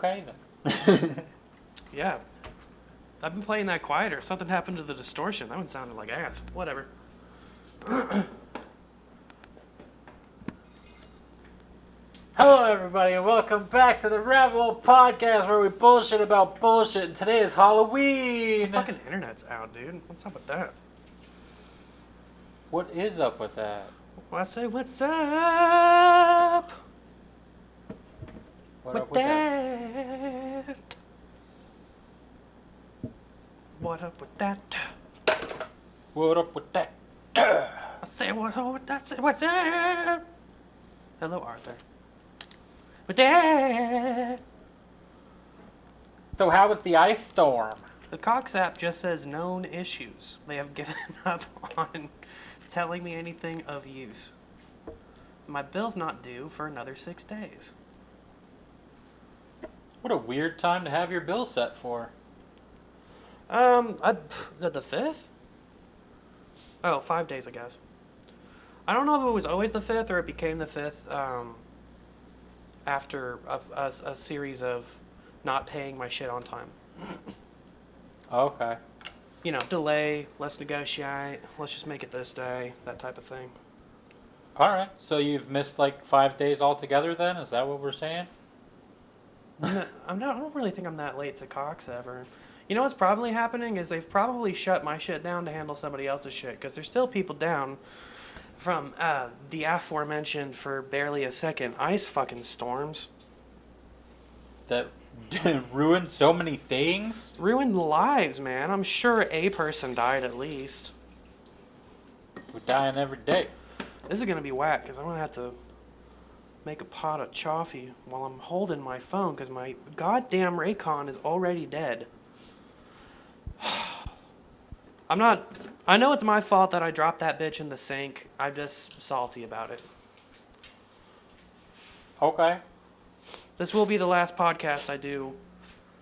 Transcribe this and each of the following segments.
Okay then. Yeah. I've been playing that quieter. Something happened to the distortion. That one sounded like ass. Whatever. Hello everybody and welcome back to the Rabbithole podcast where we bullshit about bullshit, and today is Halloween! The fucking internet's out, dude. What's up with that? What is up with that? Well, I say, what's up? What with up with that? What up with that? What up with that? I say, what up with that? Say, what's up? Hello, Arthur. With that? So how was the ice storm? The Cox app just says known issues. They have given up on telling me anything of use. My bill's not due for another 6 days. What a weird time to have your bill set for. The 5th? Oh, 5 days, I guess. I don't know if it was always the 5th or it became the 5th, after a series of not paying my shit on time. Okay. You know, delay, let's negotiate, let's just make it this day, that type of thing. Alright, so you've missed like 5 days altogether then? Is that what we're saying? I don't really think I'm that late to Cox ever. You know what's probably happening is they've probably shut my shit down to handle somebody else's shit, because there's still people down from the aforementioned for barely a second ice fucking storms. That ruined so many things? Ruined lives, man. I'm sure a person died at least. We're dying every day. This is going to be whack, because I'm going to have to make a pot of coffee while I'm holding my phone, because my goddamn Raycon is already dead. I know it's my fault that I dropped that bitch in the sink. I'm just salty about it. Okay. This will be the last podcast I do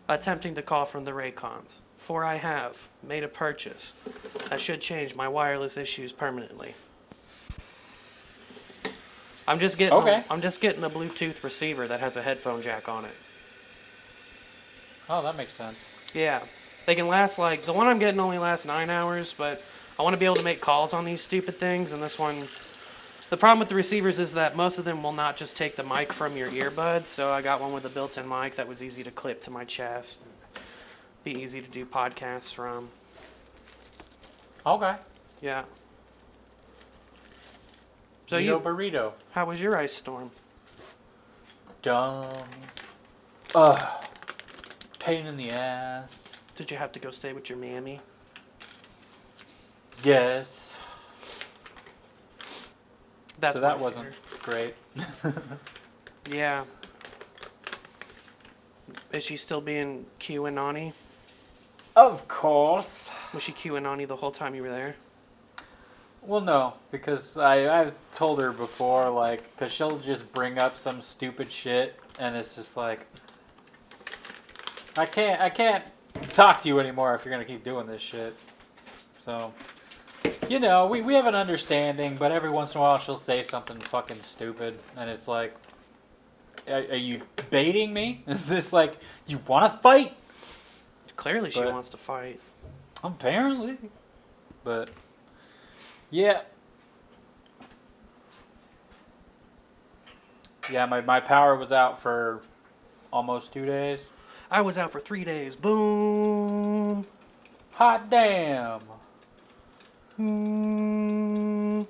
attempting to call from the Raycons, for I have made a purchase that should change my wireless issues permanently. I'm just getting a Bluetooth receiver that has a headphone jack on it. Oh, that makes sense. Yeah. They can last, like, the one I'm getting only lasts 9 hours, but I want to be able to make calls on these stupid things, and this one, the problem with the receivers is that most of them will not just take the mic from your earbuds, so I got one with a built-in mic that was easy to clip to my chest, be easy to do podcasts from. Okay. Yeah. So burrito. How was your ice storm? Dumb. Pain in the ass. Did you have to go stay with your mammy? Yes. That's so that wasn't great. Yeah. Is she still being QAnoni? Of course. Was she QAnoni the whole time you were there? Well, no, because I've told her before, like, because she'll just bring up some stupid shit, and it's just like, I can't talk to you anymore if you're gonna keep doing this shit. So, you know, we have an understanding, but every once in a while she'll say something fucking stupid, and it's like, are you baiting me? Is this like, you want to fight? Clearly she wants to fight. Apparently. But, yeah. Yeah, my power was out for almost 2 days. I was out for 3 days. Boom. Hot damn. Mm.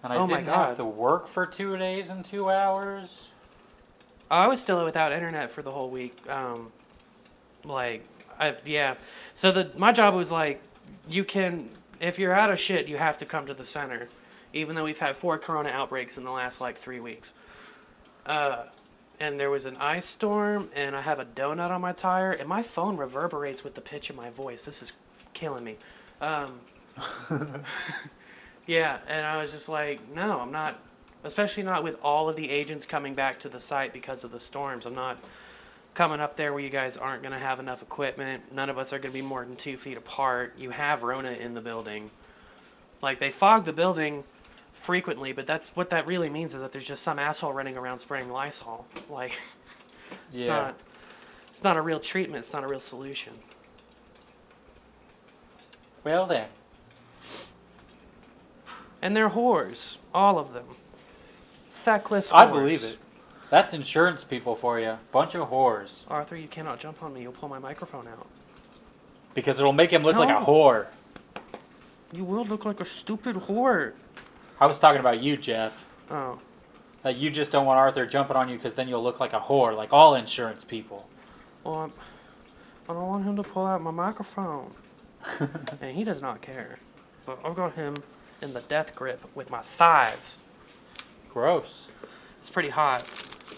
And I didn't have to work for 2 days and 2 hours. I was still without internet for the whole week. Yeah. So my job was like, if you're out of shit, you have to come to the center. Even though we've had 4 corona outbreaks in the last 3 weeks. And there was an ice storm, and I have a donut on my tire, and my phone reverberates with the pitch of my voice. This is killing me. Yeah, and I was just like, no, I'm not, especially not with all of the agents coming back to the site because of the storms. I'm not coming up there where you guys aren't going to have enough equipment. None of us are going to be more than 2 feet apart. You have Rona in the building. Like, they fog the building frequently, but that's what that really means is that there's just some asshole running around spraying Lysol. Like, it's not. It's not a real treatment. It's not a real solution. Well then. And they're whores. All of them. Feckless whores. I believe it. That's insurance people for you. Bunch of whores. Arthur, you cannot jump on me. You'll pull my microphone out. Because it'll make him look like a whore. You will look like a stupid whore. I was talking about you, Jeff. Oh. That you just don't want Arthur jumping on you because then you'll look like a whore, like all insurance people. Well, I don't want him to pull out my microphone. And he does not care. But I've got him in the death grip with my thighs. Gross. It's pretty hot.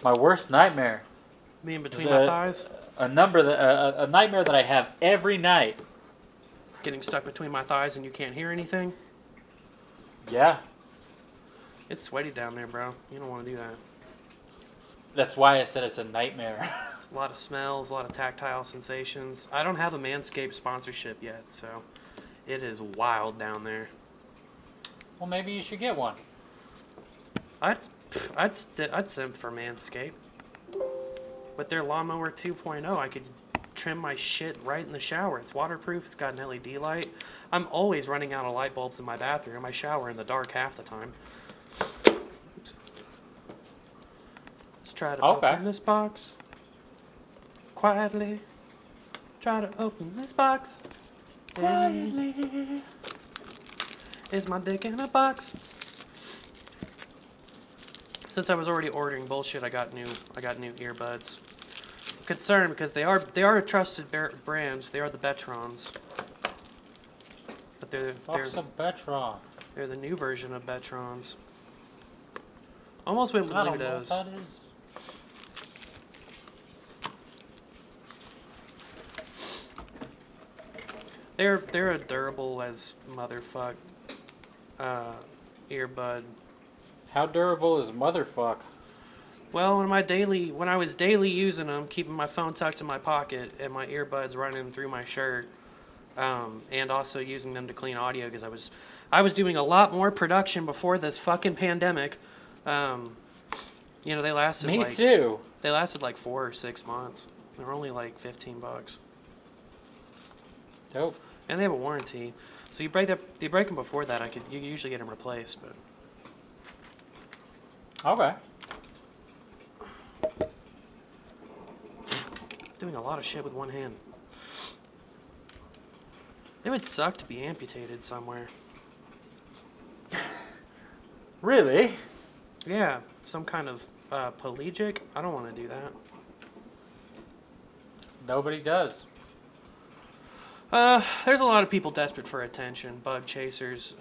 My worst nightmare. Being between my thighs? A nightmare that I have every night. Getting stuck between my thighs and you can't hear anything? Yeah. It's sweaty down there, bro. You don't want to do that. That's why I said it's a nightmare. A lot of smells, a lot of tactile sensations. I don't have a Manscaped sponsorship yet, so it is wild down there. Well, maybe you should get one. I'd simp for Manscaped. With their Lawnmower 2.0, I could trim my shit right in the shower. It's waterproof. It's got an LED light. I'm always running out of light bulbs in my bathroom. I shower in the dark half the time. Let's try to open this box. Quietly. Try to open this box. Quietly. Is my dick in a box? Since I was already ordering bullshit, I got new earbuds. Concerned because they are a trusted brands. They are the Betrons. But they're a Betron? They're the new version of Betrons. Almost went with Ludos. I don't know what that is. They're a durable as motherfuck earbud. How durable is motherfuck? Well, when I was daily using them, keeping my phone tucked in my pocket and my earbuds running through my shirt, and also using them to clean audio because I was doing a lot more production before this fucking pandemic. They lasted. Me too. They lasted like 4 or 6 months. They were only like $15. Dope. And they have a warranty, so you break them before that. You usually get them replaced, but. Okay. Doing a lot of shit with one hand. It would suck to be amputated somewhere. Really? Yeah, some kind of pelagic. I don't want to do that. Nobody does. There's a lot of people desperate for attention. Bug chasers,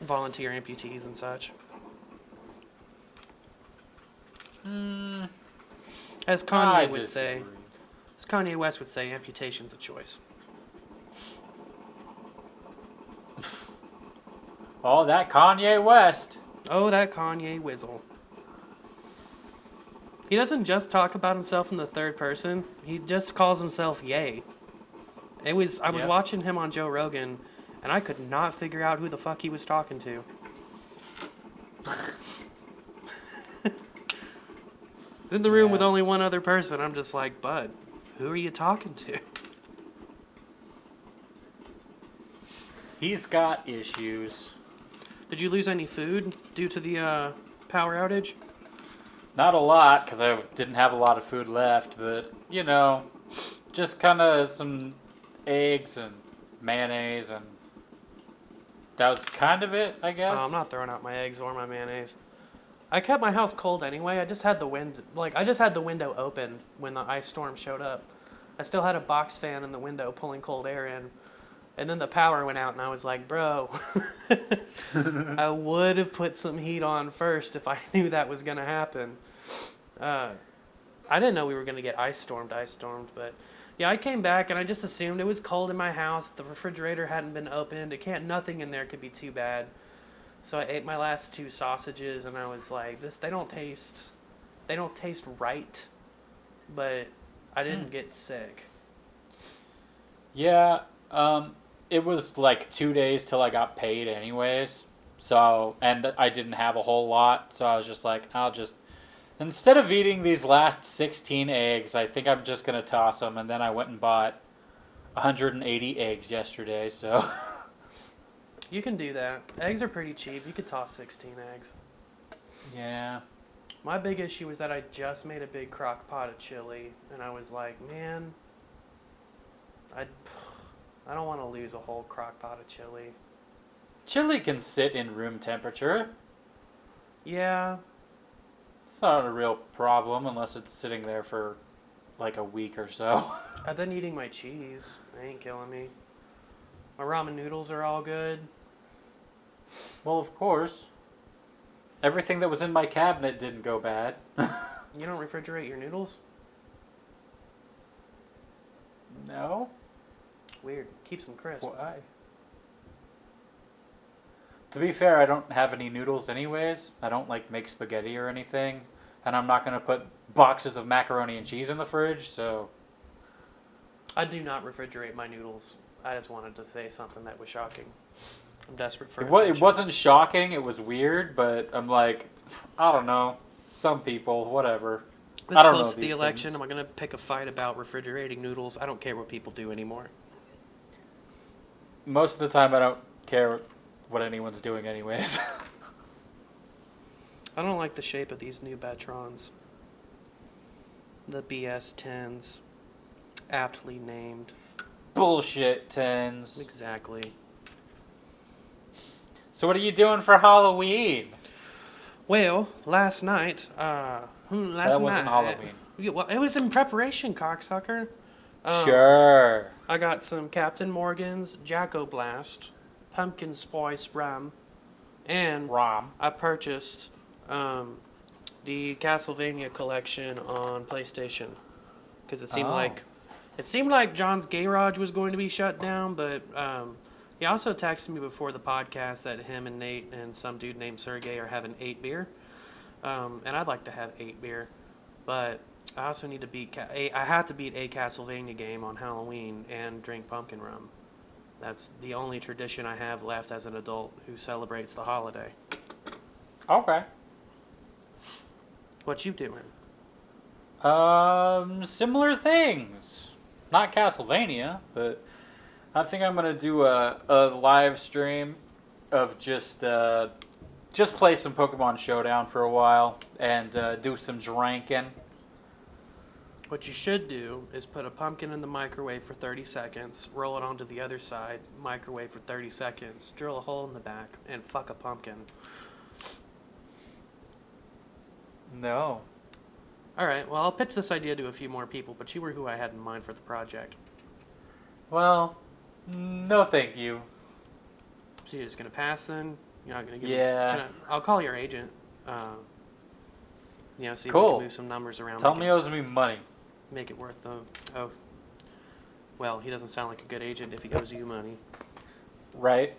volunteer amputees and such. As Kanye would say, as Kanye West would say, amputation's a choice. Oh, that Kanye West. Oh, that Kanye Whizzle. He doesn't just talk about himself in the third person. He just calls himself Ye. I was watching him on Joe Rogan, and I could not figure out who the fuck he was talking to. He's in the room with only one other person. I'm just like, bud, who are you talking to? He's got issues. Did you lose any food due to the power outage? Not a lot, because I didn't have a lot of food left, but, just kind of some eggs and mayonnaise, and that was kind of it, I guess. Oh, I'm not throwing out my eggs or my mayonnaise. I kept my house cold anyway. I just had the window open when the ice storm showed up. I still had a box fan in the window pulling cold air in. And then the power went out and I was like, bro, I would have put some heat on first if I knew that was going to happen. I didn't know we were going to get ice stormed, but yeah, I came back and I just assumed it was cold in my house. The refrigerator hadn't been opened. Nothing in there could be too bad. So I ate my last 2 sausages and I was like, they don't taste right, but I didn't get sick. Yeah, it was like 2 days till I got paid anyways. So, and I didn't have a whole lot, so I was just like, I'll just Instead of eating these last 16 eggs, I think I'm just going to toss them. And then I went and bought 180 eggs yesterday, so... You can do that. Eggs are pretty cheap. You could toss 16 eggs. Yeah. My big issue was that I just made a big crock pot of chili, and I was like, man, I don't want to lose a whole crock pot of chili. Chili can sit in room temperature. Yeah. It's not a real problem unless it's sitting there for like a week or so. I've been eating my cheese. It ain't killing me. My ramen noodles are all good. Well, of course. Everything that was in my cabinet didn't go bad. You don't refrigerate your noodles? No? Weird. Keeps them crisp. Why? To be fair, I don't have any noodles anyways. I don't like make spaghetti or anything. And I'm not going to put boxes of macaroni and cheese in the fridge, so... I do not refrigerate my noodles. I just wanted to say something that was shocking. I'm desperate for attention. It wasn't shocking, it was weird, but I'm like, I don't know. Some people, whatever. This I don't close know to the these election, things. am I going to pick a fight about refrigerating noodles? I don't care what people do anymore. Most of the time I don't care what anyone's doing anyways. I don't like the shape of these new Betrons. The BS-10s. Aptly named. Bullshit, tens. Exactly. So what are you doing for Halloween? Well, last night, That wasn't Halloween. Yeah, well, it was in preparation, cocksucker. Sure. I got some Captain Morgan's Jacko Blast, Pumpkin Spice Rum, and Rom. I purchased the Castlevania collection on PlayStation because it seemed like John's Garage was going to be shut down, but he also texted me before the podcast that him and Nate and some dude named Sergey are having 8 beer, and I'd like to have 8 beer, but I also need to I have to beat a Castlevania game on Halloween and drink pumpkin rum. That's the only tradition I have left as an adult who celebrates the holiday. Okay. What you doing? Similar things. Not Castlevania, but I think I'm gonna do a live stream of just play some Pokemon Showdown for a while and do some drinking. What you should do is put a pumpkin in the microwave for 30 seconds, roll it onto the other side, microwave for 30 seconds, drill a hole in the back, and fuck a pumpkin. No. Alright, well, I'll pitch this idea to a few more people, but you were who I had in mind for the project. Well, no thank you. So you're just going to pass then? You're not going to give Yeah. I'll call your agent. See if we Cool. can move some numbers around. Tell me he owes me money. Make it worth the... Oh. Well, he doesn't sound like a good agent if he owes you money. Right?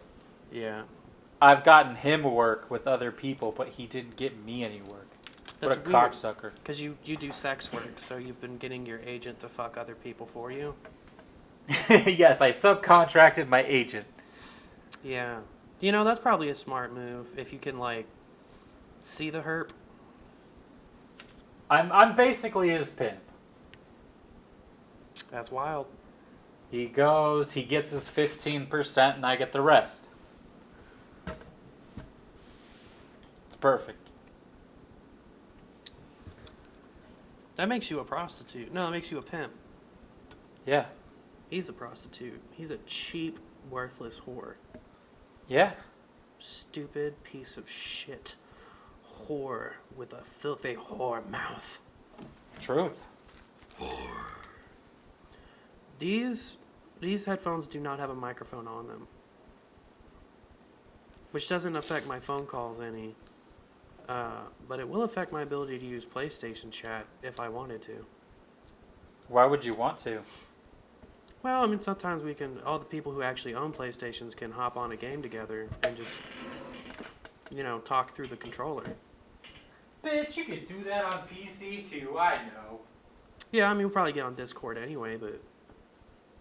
Yeah. I've gotten him work with other people, but he didn't get me any work. That's what a weird. cocksucker. Because you do sex work, so you've been getting your agent to fuck other people for you. Yes, I subcontracted my agent. Yeah. That's probably a smart move if you can, see the herp. I'm basically his pimp. That's wild. He goes, he gets his 15%, and I get the rest. It's perfect. That makes you a prostitute. No, it makes you a pimp. Yeah. He's a prostitute. He's a cheap, worthless whore. Yeah. Stupid piece of shit. Whore with a filthy whore mouth. Truth. These headphones do not have a microphone on them. Which doesn't affect my phone calls any. But it will affect my ability to use PlayStation chat if I wanted to. Why would you want to? Well, sometimes all the people who actually own PlayStations can hop on a game together and just, talk through the controller. Bitch, you could do that on PC too, I know. Yeah, we'll probably get on Discord anyway, but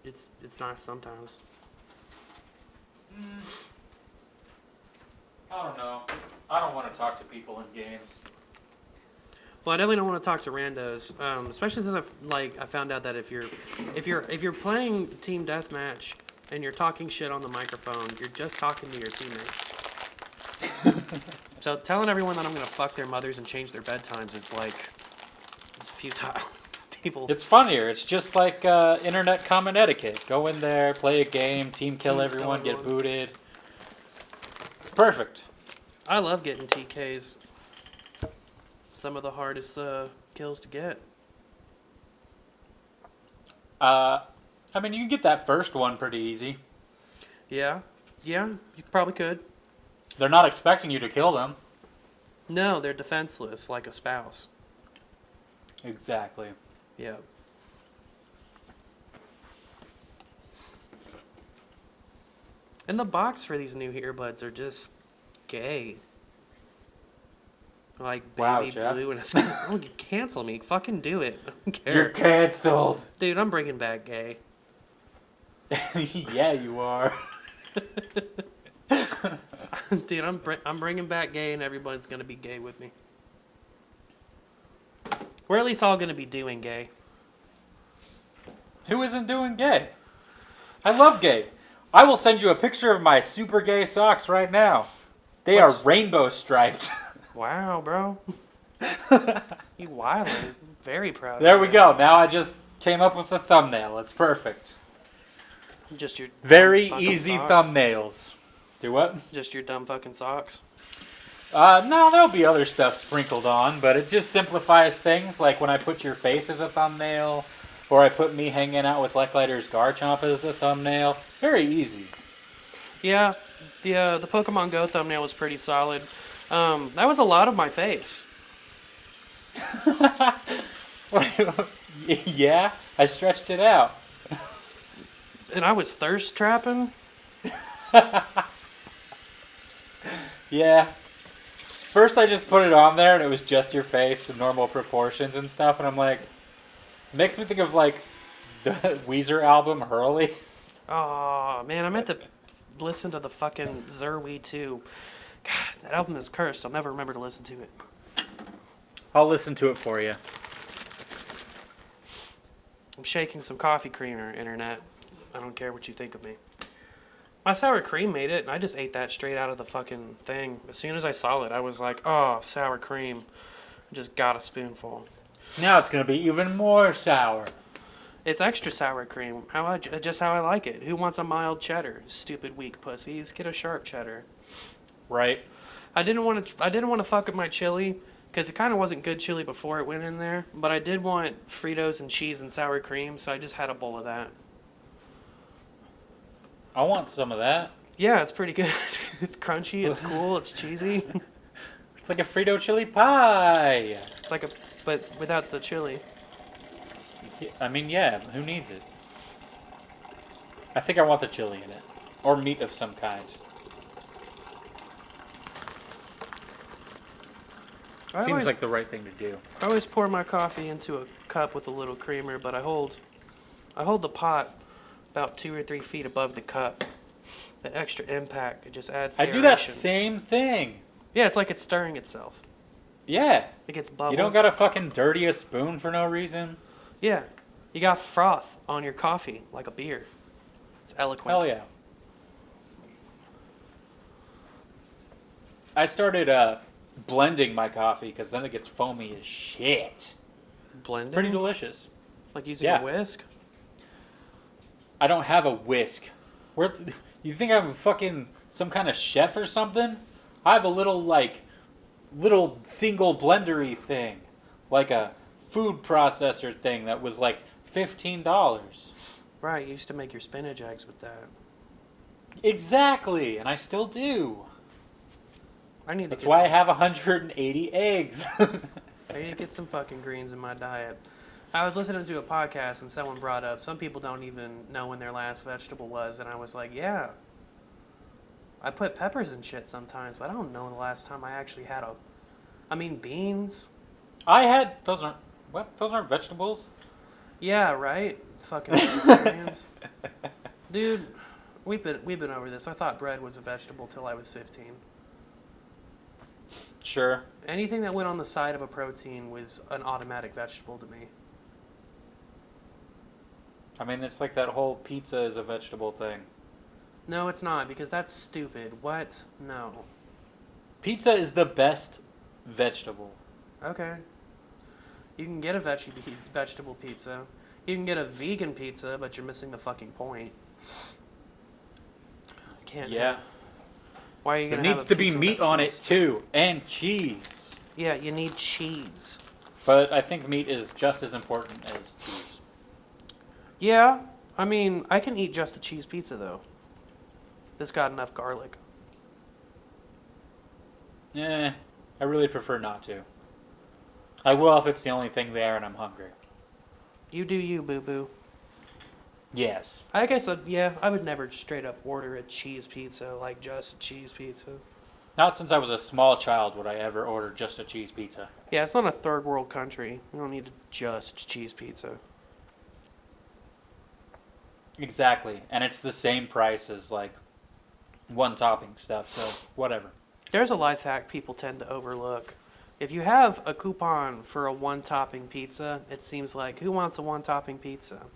it's nice sometimes. I don't know. I don't want to talk to people in games. Well, I definitely don't want to talk to randos, especially since I found out that if you're playing team deathmatch and you're talking shit on the microphone, you're just talking to your teammates. So telling everyone that I'm gonna fuck their mothers and change their bedtimes is like, it's futile. People. It's funnier. It's just like internet common etiquette. Go in there, play a game, team kill everyone, get booted. It's perfect. I love getting TKs. Some of the hardest kills to get. I mean, you can get that first one pretty easy. Yeah, you probably could. They're not expecting you to kill them. No, they're defenseless, like a spouse. Exactly. Yeah. And the box for these new earbuds are just gay. Like baby Wow, blue and a skin. Oh, you cancel me. Fucking do it. I don't care. You're canceled. Dude, I'm bringing back gay. Yeah, you are. Dude, I'm bringing back gay, and everybody's gonna be gay with me. We're at least all gonna be doing gay. Who isn't doing gay? I love gay. I will send you a picture of my super gay socks right now. They are rainbow striped. Wow, bro. You wildin'. Very proud. There we go. Now I just came up with a thumbnail. It's perfect. Just your very dumb easy socks? thumbnails. Do what? Just your dumb fucking socks. No, there'll be other stuff sprinkled on, but it just simplifies things. Like when I put your face as a thumbnail, or I put me hanging out with Lecklighter's Garchomp as the thumbnail. Very easy. Yeah, the Pokemon Go thumbnail was pretty solid. That was a lot of my face. Yeah, I stretched it out. And I was thirst trapping. Yeah. First I just put it on there and it was just your face with normal proportions and stuff, and I'm like, it makes me think of like the Weezer album Hurley. Oh man, I meant to listen to the fucking Zerwee 2. God, that album is cursed. I'll never remember to listen to it. I'll listen to it for you. I'm shaking some coffee creamer, internet. I don't care what you think of me. My sour cream made it, and I just ate that straight out of the fucking thing. As soon as I saw it, I was like, oh, sour cream. I just got a spoonful. Now it's going to be even more sour. It's extra sour cream. Just how I like it. Who wants a mild cheddar? Stupid weak pussies. Get a sharp cheddar. Right. I didn't want to fuck with my chili because it kind of wasn't good chili before it went in there. But I did want Fritos and cheese and sour cream, so I just had a bowl of that. I want some of that. Yeah, it's pretty good. It's crunchy. It's cool. It's cheesy. It's like a Frito chili pie. But without the chili. I mean, yeah. Who needs it? I think I want the chili in it, or meat of some kind. Seems like the right thing to do. I always pour my coffee into a cup with a little creamer, but I hold the pot about 2 or 3 feet above the cup. That extra impact, it just adds aeration. I do that same thing. Yeah, it's like it's stirring itself. Yeah. It gets bubbles. You don't gotta fucking dirty a spoon for no reason. Yeah. You got froth on your coffee, like a beer. It's eloquent. Hell yeah. I started blending my coffee because then it gets foamy as shit. Blending? It's pretty delicious. Like using a whisk? I don't have a whisk. You think I'm fucking some kind of chef or something? I have a little single blendery thing. Like a food processor thing that was like $15. Right, you used to make your spinach eggs with that. Exactly, and I still do. That's why I have 180 eggs. I need to get some fucking greens in my diet. I was listening to a podcast and someone brought up some people don't even know when their last vegetable was, and I was like, yeah. I put peppers in shit sometimes, but I don't know the last time I actually had beans. Those aren't vegetables? Yeah, right? Fucking vegetarians. Dude, we've been over this. I thought bread was a vegetable till I was 15. Sure. Anything that went on the side of a protein was an automatic vegetable to me. I mean, it's like that whole pizza is a vegetable thing. No, it's not, because that's stupid. What? No. Pizza is the best vegetable. Okay. You can get a vegetable pizza. You can get a vegan pizza, but you're missing the fucking point. Can't. Yeah. Why are you There gonna have needs a to be pizza meat without on it cheese? too, and cheese. Yeah, you need cheese. But I think meat is just as important as cheese. Yeah, I mean, I can eat just a cheese pizza though. This got enough garlic. Eh, I really prefer not to. I will if it's the only thing there and I'm hungry. You do you, boo boo. Yes. I guess, yeah, I would never straight up order a cheese pizza, like just a cheese pizza. Not since I was a small child would I ever order just a cheese pizza. Yeah, it's not a third world country. You don't need just cheese pizza. Exactly. And it's the same price as like one topping stuff, so whatever. There's a life hack people tend to overlook. If you have a coupon for a one topping pizza, it seems like who wants a one topping pizza?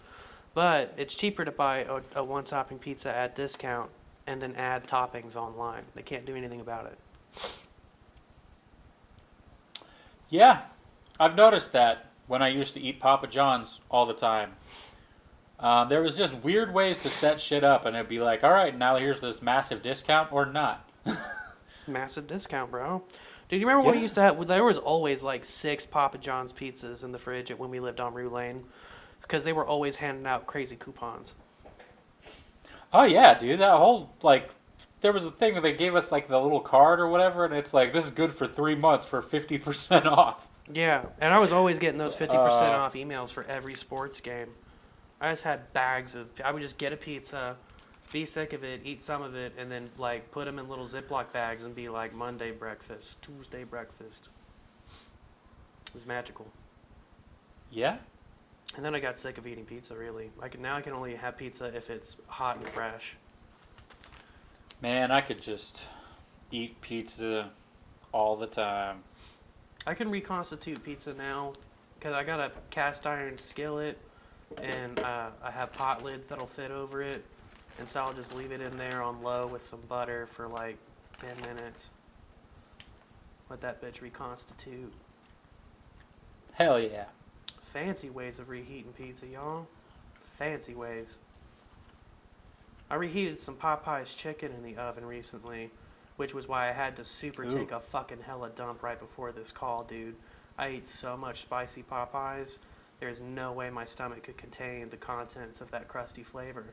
But it's cheaper to buy a one topping pizza at discount and then add toppings online. They can't do anything about it. Yeah. I've noticed that when I used to eat Papa John's all the time. There was just weird ways to set shit up, and it'd be like, all right, now here's this massive discount or not. Massive discount, bro. Dude, you remember what we used to have? There was always like 6 Papa John's pizzas in the fridge when we lived on Rue Lane because they were always handing out crazy coupons. Oh yeah, dude, that whole like, there was a thing where they gave us like the little card or whatever, and it's like this is good for 3 months for 50% off. Yeah, and I was always getting those 50% off emails for every sports game. I just had bags of. I would just get a pizza, be sick of it, eat some of it, and then like put them in little Ziploc bags and be like Monday breakfast, Tuesday breakfast. It was magical. Yeah. And then I got sick of eating pizza. Really, now I can only have pizza if it's hot and fresh. Man, I could just eat pizza all the time. I can reconstitute pizza now because I got a cast iron skillet and I have pot lids that'll fit over it. And so I'll just leave it in there on low with some butter for like 10 minutes. Let that bitch reconstitute. Hell yeah. Fancy ways of reheating pizza, y'all. Fancy ways. I reheated some Popeye's chicken in the oven recently, which was why I had to take a fucking hella dump right before this call, dude. I eat so much spicy Popeyes, there's no way my stomach could contain the contents of that crusty flavor.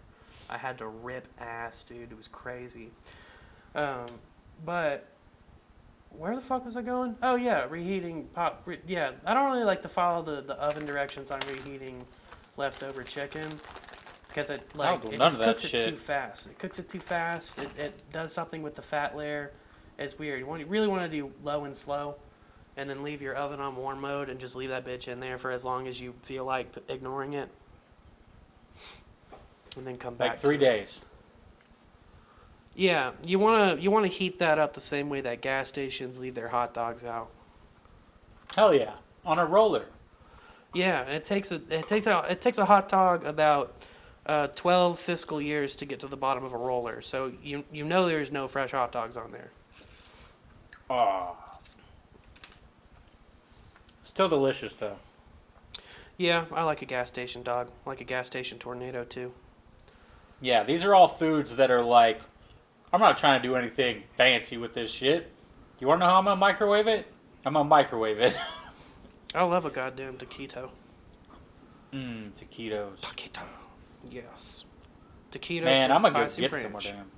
I had to rip ass, dude. It was crazy. But where the fuck was I going? Oh yeah, reheating yeah, I don't really like to follow the oven directions on reheating leftover chicken because it just cooks it too fast. It cooks it too fast. It does something with the fat layer. It's weird. You really want to do low and slow, and then leave your oven on warm mode and just leave that bitch in there for as long as you feel like ignoring it. And then come back. Like 3 days. Yeah, you wanna heat that up the same way that gas stations leave their hot dogs out. Hell yeah, on a roller. Yeah, and it takes a hot dog about 12 fiscal years to get to the bottom of a roller. So you know there's no fresh hot dogs on there. Ah. Still delicious though. Yeah, I like a gas station dog. I like a gas station tornado too. Yeah, these are all foods that are like, I'm not trying to do anything fancy with this shit. You want to know how I'm going to microwave it? I'm going to microwave it. I love a goddamn taquito. Taquitos. Taquito. Yes. Taquitos. Man, I'm going to go spicy get ranch. some more damn.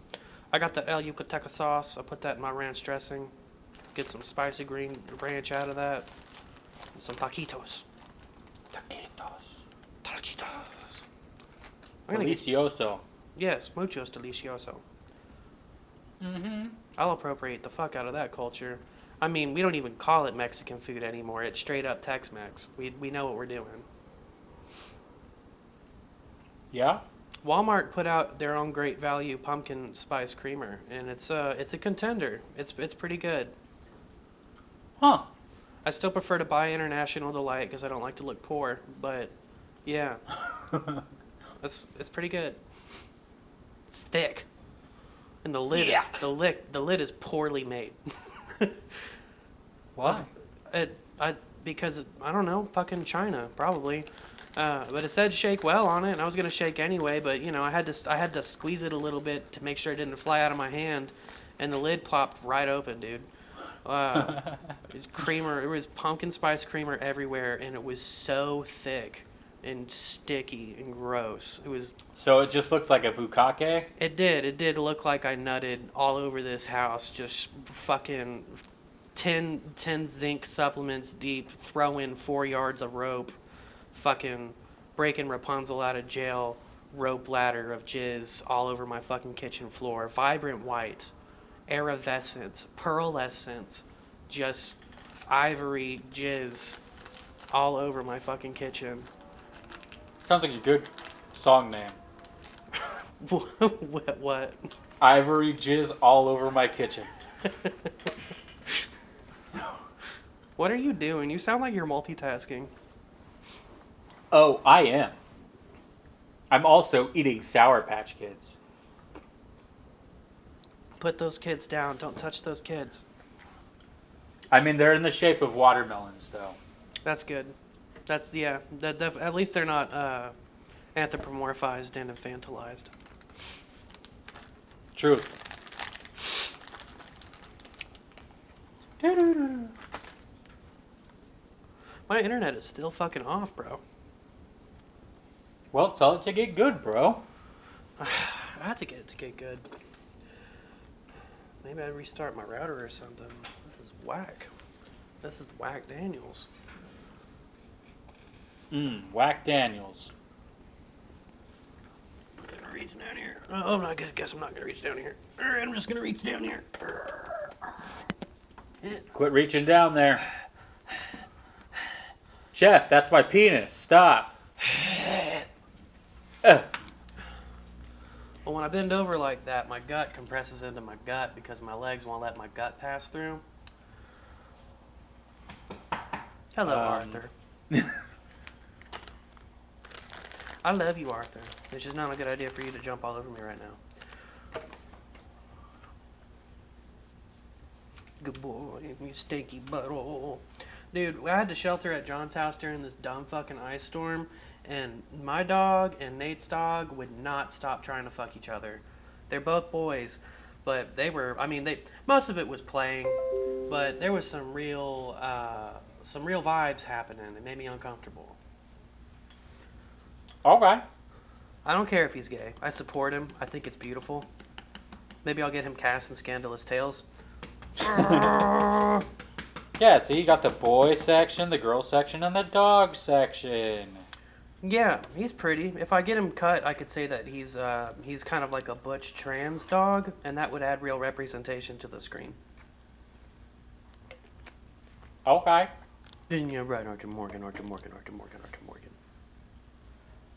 I got the El Yucateca sauce. I put that in my ranch dressing. Get some spicy green ranch out of that. And some taquitos. Taquitos. Delicioso. Yes, muchos delicioso. Mm-hmm. I'll appropriate the fuck out of that culture. I mean, we don't even call it Mexican food anymore. It's straight up Tex-Mex. We know what we're doing. Yeah? Walmart put out their own great value pumpkin spice creamer, and it's a contender. It's pretty good. Huh. I still prefer to buy International Delight because I don't like to look poor. But yeah, it's pretty good. It's thick, and the lid is poorly made. Why? Because I don't know, fucking China probably. But it said shake well on it, and I was gonna shake anyway. But you know, I had to squeeze it a little bit to make sure it didn't fly out of my hand, and the lid popped right open, dude. It was creamer. It was pumpkin spice creamer everywhere, and it was so thick and sticky and gross. It was. So it just looked like a bukkake? It did. It did look like I nutted all over this house, just fucking 10 zinc supplements deep, throw in 4 yards of rope, fucking breaking Rapunzel out of jail, rope ladder of jizz all over my fucking kitchen floor. Vibrant white, iridescent, pearlescent, just ivory jizz all over my fucking kitchen. Sounds like a good song name. What? Ivory jizz all over my kitchen. What are you doing? You sound like you're multitasking. Oh, I am. I'm also eating Sour Patch Kids. Put those kids down. Don't touch those kids. I mean, they're in the shape of watermelons, though. That's good. That's, yeah. At least they're not anthropomorphized and infantilized. True. My internet is still fucking off, bro. Well, tell it to get good, bro. I had to get it to get good. Maybe I'd restart my router or something. This is whack. This is whack Daniels. Whack Daniels. I'm gonna reach down here. Oh, I guess I'm not gonna reach down here. Alright, I'm just gonna reach down here. Quit reaching down there. Jeff, that's my penis. Stop. Well, when I bend over like that, my gut compresses into my gut because my legs won't let my gut pass through. Hello, Arthur. I love you, Arthur. It's just not a good idea for you to jump all over me right now. Good boy, you stinky butthole. Dude, I had to shelter at John's house during this dumb fucking ice storm, and my dog and Nate's dog would not stop trying to fuck each other. They're both boys, but they were, most of it was playing, but there was some real vibes happening. It made me uncomfortable. Okay. I don't care if he's gay. I support him. I think it's beautiful. Maybe I'll get him cast in Scandalous Tales. Yeah, so you got the boy section, the girl section, and the dog section. Yeah, he's pretty. If I get him cut, I could say that he's kind of like a butch trans dog, and that would add real representation to the screen. Okay. Yeah, right, Arthur Morgan.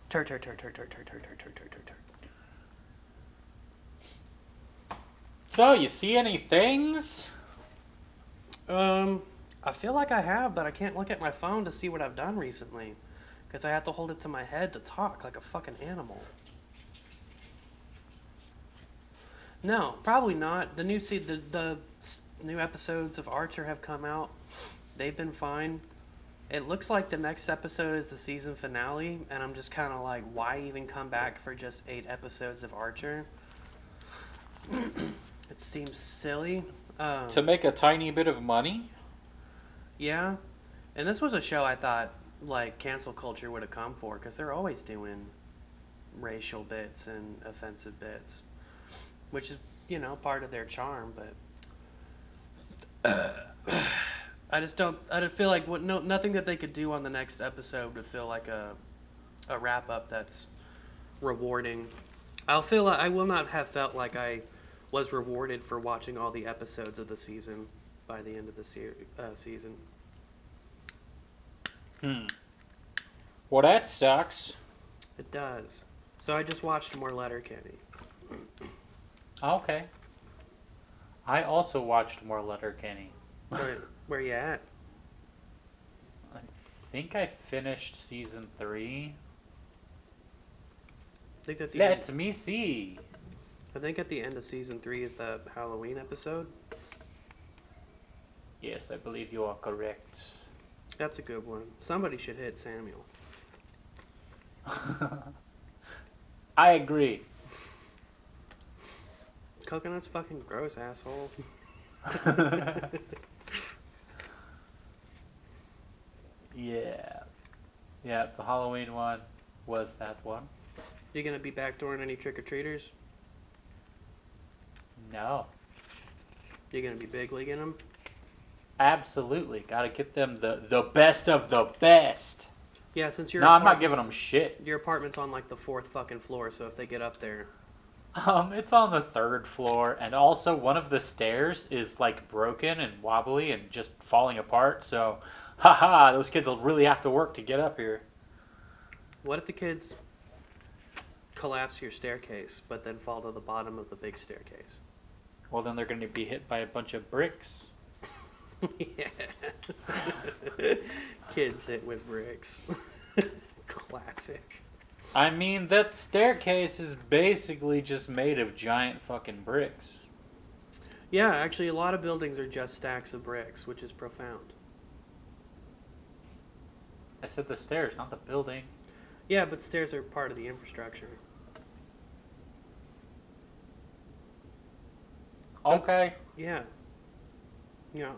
Tur. So, you see any things? I feel like I have, but I can't look at my phone to see what I've done recently. Because I have to hold it to my head to talk like a fucking animal. No, probably not. The new episodes of Archer have come out. They've been fine. It looks like the next episode is the season finale, and I'm just kind of like, why even come back for just 8 episodes of Archer? It seems silly. To make a tiny bit of money? Yeah. And this was a show I thought, like, cancel culture would have come for, because they're always doing racial bits and offensive bits, which is, part of their charm, but I just feel like nothing that they could do on the next episode would feel like a wrap-up that's rewarding. I will not have felt like I was rewarded for watching all the episodes of the season by the end of the season. Well, that sucks. It does. So I just watched more Letterkenny. Okay. I also watched more Letterkenny. Where you at? I think I finished season 3. I think at the Let end, me see. I think at the end of season 3 is that Halloween episode. Yes, I believe you are correct. That's a good one. Somebody should hit Samuel. I agree. Coconut's fucking gross, asshole. Yeah. Yeah, the Halloween one was that one. You gonna be backdooring any trick-or-treaters? No. You gonna be big leaguing them? Absolutely. Gotta get them the best of the best. Yeah, since No, I'm not giving them shit. Your apartment's on like the 4th fucking floor, so if they get up there... It's on the 3rd floor, and also one of the stairs is like broken and wobbly and just falling apart, so haha, those kids will really have to work to get up here. What if the kids collapse your staircase, but then fall to the bottom of the big staircase? Well, then they're going to be hit by a bunch of bricks. Yeah. Kids hit with bricks. Classic. I mean, that staircase is basically just made of giant fucking bricks. Yeah, actually, a lot of buildings are just stacks of bricks, which is profound. I said the stairs, not the building. Yeah, but stairs are part of the infrastructure. Okay. Yeah. Yeah.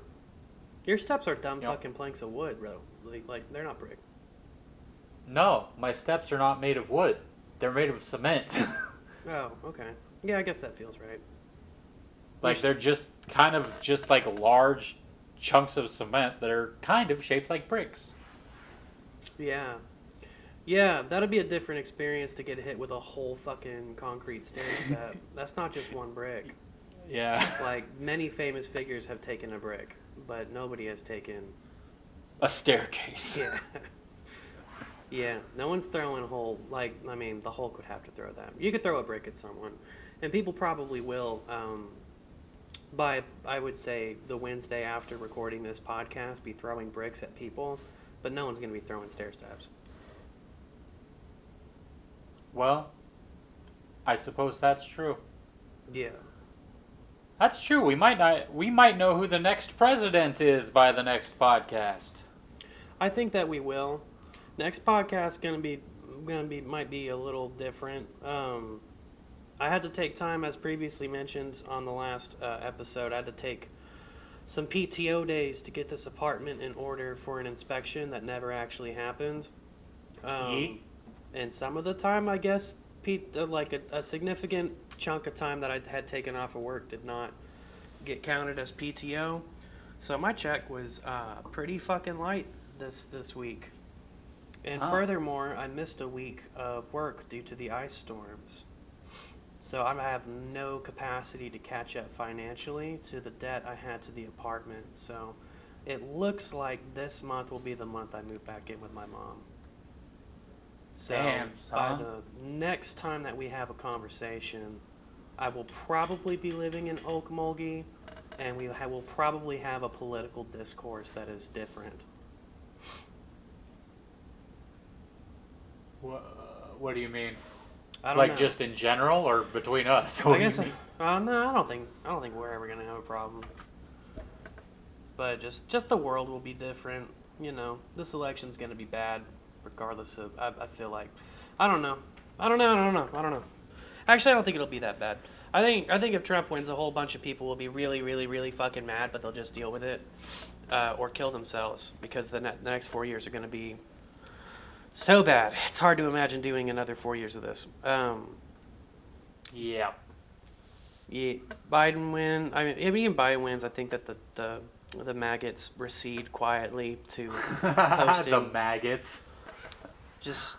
Your steps are dumb Yep. fucking planks of wood, bro. Like, they're not brick. No, my steps are not made of wood. They're made of cement. Oh, okay. Yeah, I guess that feels right. Like, they're just kind of just like large chunks of cement that are kind of shaped like bricks. Yeah. Yeah, that'd be a different experience to get hit with a whole fucking concrete stair step. That's not just one brick. Yeah. Like, many famous figures have taken a brick, but nobody has taken... A staircase. Yeah. Yeah, no one's throwing a whole... Like, I mean, the Hulk would have to throw that. You could throw a brick at someone, and people probably will. By, I would say, the Wednesday after recording this podcast, be throwing bricks at people, but no one's going to be throwing stair steps. Well, I suppose that's true. Yeah. That's true. We might know who the next president is by the next podcast. I think that we will. Next podcast might be a little different. I had to take time, as previously mentioned on the last episode. I had to take some PTO days to get this apartment in order for an inspection that never actually happened. Yeet. And some of the time, I guess, a significant chunk of time that I had taken off of work did not get counted as PTO. So my check was pretty fucking light this week. And furthermore, I missed a week of work due to the ice storms. So I have no capacity to catch up financially to the debt I had to the apartment. So it looks like this month will be the month I move back in with my mom. So Damn, by son. the next time that we have a conversation, I will probably be living in Okmulgee, and we'll probably have a political discourse that is different. What do you mean? I don't Like know. just in general or between us? I guess. No, I don't think we're ever gonna have a problem. But just the world will be different. You know, this election's gonna be bad, regardless of. I feel like, I don't know. Actually, I don't think it'll be that bad. I think if Trump wins, a whole bunch of people will be really, really, really fucking mad, but they'll just deal with it, or kill themselves, because the next 4 years are gonna be so bad. It's hard to imagine doing another 4 years of this. Yeah. Yeah, Biden win. I mean, if even Biden wins, I think that the maggots recede quietly to posting. The maggots.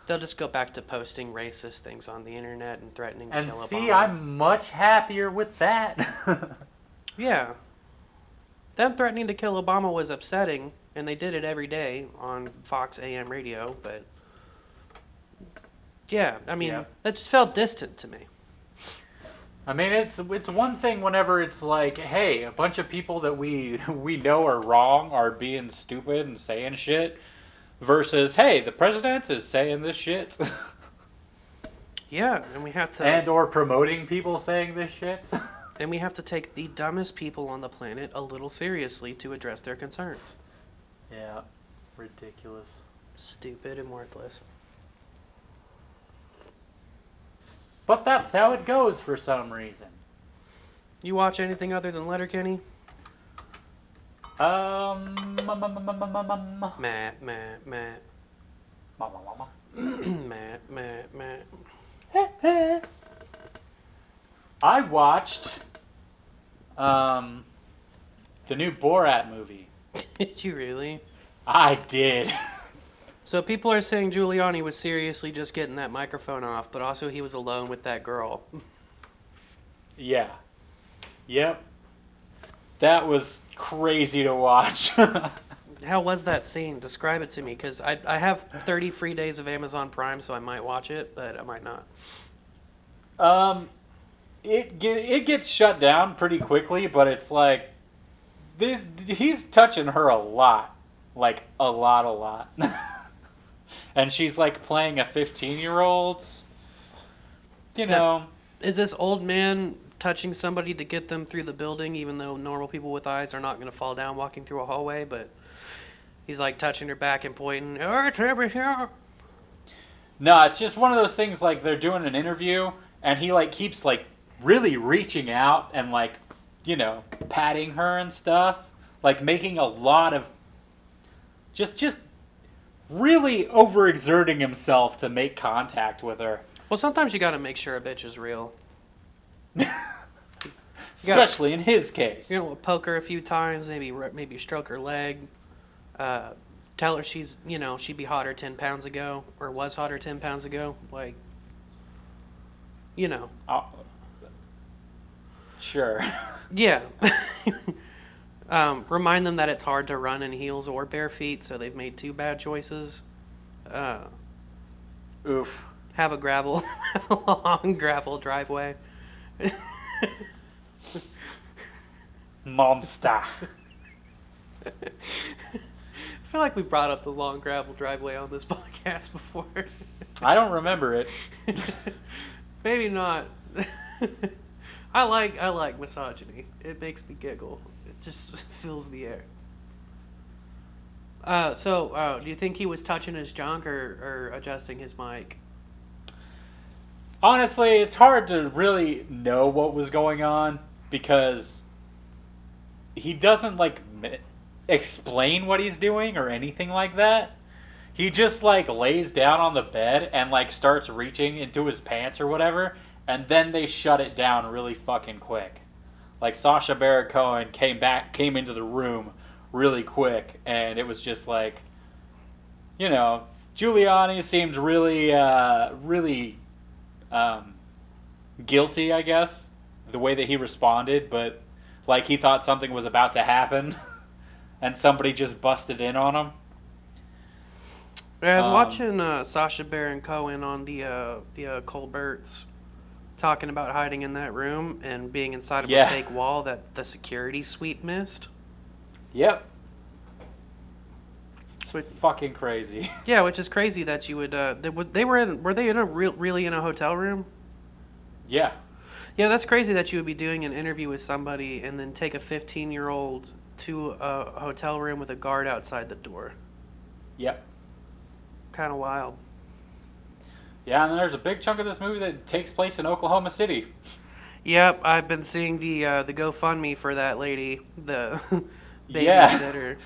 They'll just go back to posting racist things on the internet and threatening to And kill Obama. see, I'm much happier with that. Yeah. Them threatening to kill Obama was upsetting, and they did it every day on Fox AM radio, but yeah, I mean, Yeah. that just felt distant to me. I mean, it's one thing whenever it's like, hey, a bunch of people that we know are wrong are being stupid and saying shit, versus, hey, the president is saying this shit. Yeah, and we have to and or promoting people saying this shit. and we have to take the dumbest people on the planet a little seriously to address their concerns. Yeah, ridiculous. Stupid and worthless. But that's how it goes for some reason. You watch anything other than Letterkenny? Matt. Matt. I watched the new Borat movie. Did you really? I did. So people are saying Giuliani was seriously just getting that microphone off, but also he was alone with that girl. Yeah. Yep. That was crazy to watch. How was that scene? Describe it to me, because I have 30 free days of Amazon Prime, so I might watch it, but I might not. It gets shut down pretty quickly, but it's like he's touching her a lot. Like a lot. And she's like playing a 15-year-old. You know. Is this old man touching somebody to get them through the building, even though normal people with eyes are not going to fall down walking through a hallway, but he's like touching her back and pointing, "Oh, it's over here." No, it's just one of those things like they're doing an interview and he like keeps like really reaching out and like, you know, patting her and stuff, like making a lot of just really overexerting himself to make contact with her. Well, sometimes you got to make sure a bitch is real. Especially in his case. You know, poke her a few times, maybe stroke her leg. Tell her she'd be hotter 10 pounds ago, or was hotter 10 pounds ago. Like, you know. Sure. Yeah. Remind them that it's hard to run in heels or bare feet, so they've made two bad choices. Oof. Have a long gravel driveway. Monster. I feel like we brought up the long gravel driveway on this podcast before. I don't remember it. Maybe not. I like misogyny. It makes me giggle. It just fills the air. So do you think he was touching his junk or adjusting his mic? Honestly, it's hard to really know what was going on because he doesn't like explain what he's doing or anything like that. He just like lays down on the bed and like starts reaching into his pants or whatever, and then they shut it down really fucking quick. Like Sacha Baron Cohen came into the room really quick, and it was just like, you know, Giuliani seemed really guilty, I guess, the way that he responded, but like he thought something was about to happen and somebody just busted in on him. I was watching Sacha Baron Cohen on the Colberts talking about hiding in that room and being inside of a fake wall that the security suite missed. Yep. It's fucking crazy. Yeah, which is crazy that you would. Were they really in a hotel room? Yeah. Yeah, that's crazy that you would be doing an interview with somebody and then take a 15-year-old to a hotel room with a guard outside the door. Yep. Kind of wild. Yeah, and then there's a big chunk of this movie that takes place in Oklahoma City. Yep, I've been seeing the GoFundMe for that lady, the babysitter.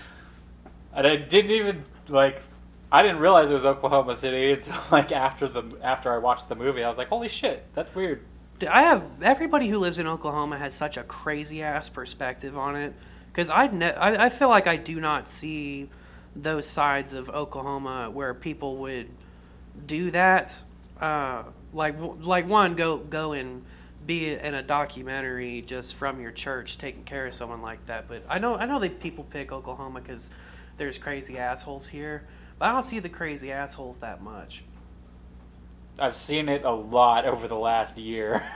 And I didn't realize it was Oklahoma City until like after I watched the movie. I was like, holy shit, that's weird. Everybody who lives in Oklahoma has such a crazy ass perspective on it, because I feel like I do not see those sides of Oklahoma where people would do that. Like one, go and be in a documentary just from your church taking care of someone like that. But I know that people pick Oklahoma because there's crazy assholes here, but I don't see the crazy assholes that much. I've seen it a lot over the last year.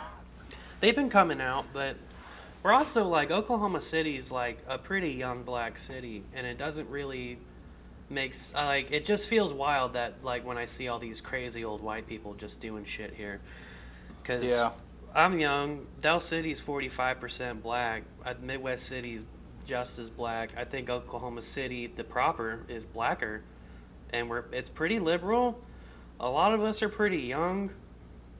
They've been coming out, but we're also like Oklahoma City's like a pretty young black city, and it doesn't really makes like it just feels wild that like when I see all these crazy old white people just doing shit here. Because Yeah. I'm young. Del City's 45% black. Midwest City's just as black. I think Oklahoma City, the proper, is blacker, and it's pretty liberal. A lot of us are pretty young.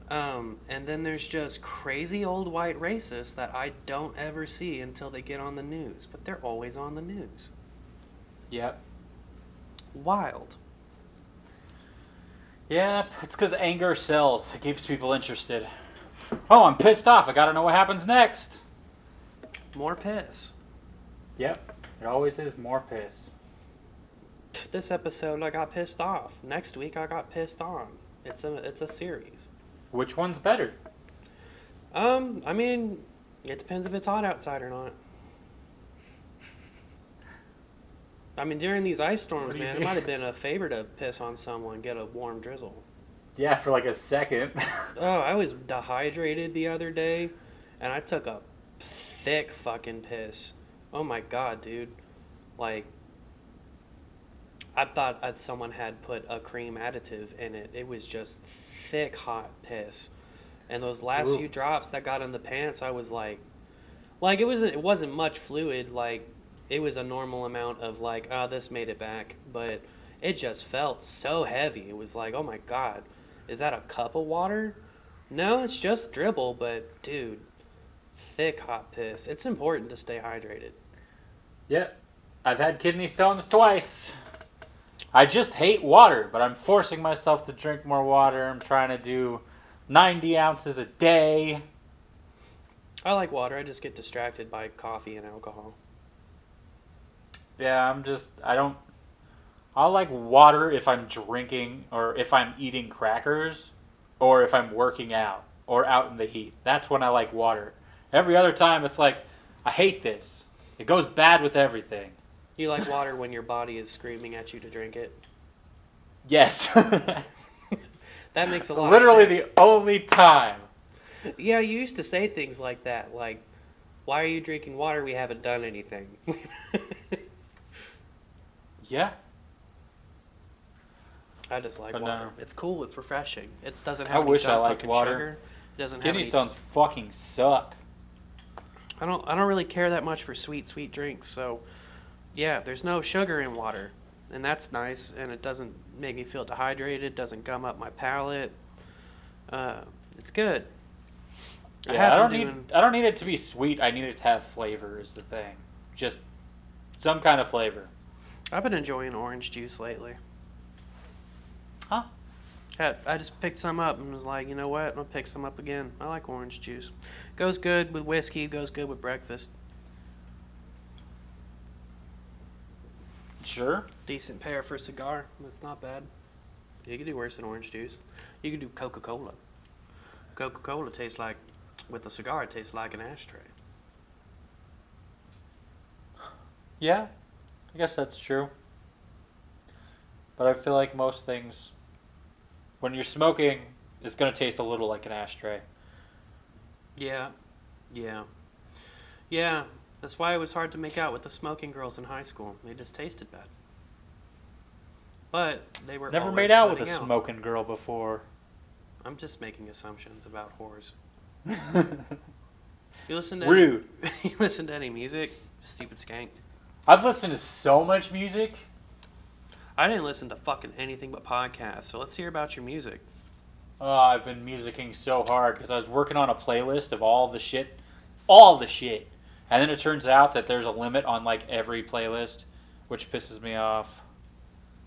And then there's just crazy old white racists that I don't ever see until they get on the news, but they're always on the news. Yep. Wild. Yeah, it's because anger sells. It keeps people interested. Oh, I'm pissed off. I gotta know what happens next. More piss. Yep. It always is more piss. This episode I got pissed off. Next week I got pissed on. It's a series. Which one's better? I mean, it depends if it's hot outside or not. I mean, during these ice storms, man, it might have been a favor to piss on someone, get a warm drizzle. Yeah, for like a second. Oh, I was dehydrated the other day, and I took a thick fucking piss. Oh my god, dude. Like, I thought someone had put a cream additive in it. It was just thick, hot piss. And those last Ooh. few drops that got in the pants, I was like it wasn't much fluid. Like, it was a normal amount of like, oh, this made it back. But it just felt so heavy. It was like, oh my god, is that a cup of water? No, it's just dribble. But dude, thick, hot piss. It's important to stay hydrated. Yep. I've had kidney stones twice. I just hate water, but I'm forcing myself to drink more water. I'm trying to do 90 ounces a day. I like water. I just get distracted by coffee and alcohol. Yeah, I like water if I'm drinking or if I'm eating crackers or if I'm working out or out in the heat. That's when I like water. Every other time it's like, I hate this. It goes bad with everything. You like water when your body is screaming at you to drink it? Yes. That makes a lot Literally of sense. the only time. Yeah, you used to say things like that, like, why are you drinking water? We haven't done anything. Yeah. I just like But water. no. It's cool. It's refreshing. It doesn't I have any wish I dumb liked fucking water. sugar. It doesn't have Kidney any. stones fucking suck. I don't really care that much for sweet drinks. So, yeah, there's no sugar in water, and that's nice. And it doesn't make me feel dehydrated. Doesn't gum up my palate. It's good. Yeah, I don't need it to be sweet. I need it to have flavor is the thing. Just some kind of flavor. I've been enjoying orange juice lately. Huh? I just picked some up and was like, you know what? I'm going to pick some up again. I like orange juice. Goes good with whiskey. Goes good with breakfast. Sure. Decent pair for a cigar. It's not bad. You can do worse than orange juice. You can do Coca-Cola. Coca-Cola tastes like, with a cigar, it tastes like an ashtray. Yeah, I guess that's true. But I feel like most things, when you're smoking, it's going to taste a little like an ashtray. Yeah. That's why it was hard to make out with the smoking girls in high school. They just tasted bad. But they were Never always made out with putting a smoking girl before. I'm just making assumptions about whores. You listen to Rude. You listen to any music? Stupid skank. I've listened to so much music. I didn't listen to fucking anything but podcasts, so let's hear about your music. I've been musicking so hard because I was working on a playlist of all the shit. And then it turns out that there's a limit on like every playlist, which pisses me off.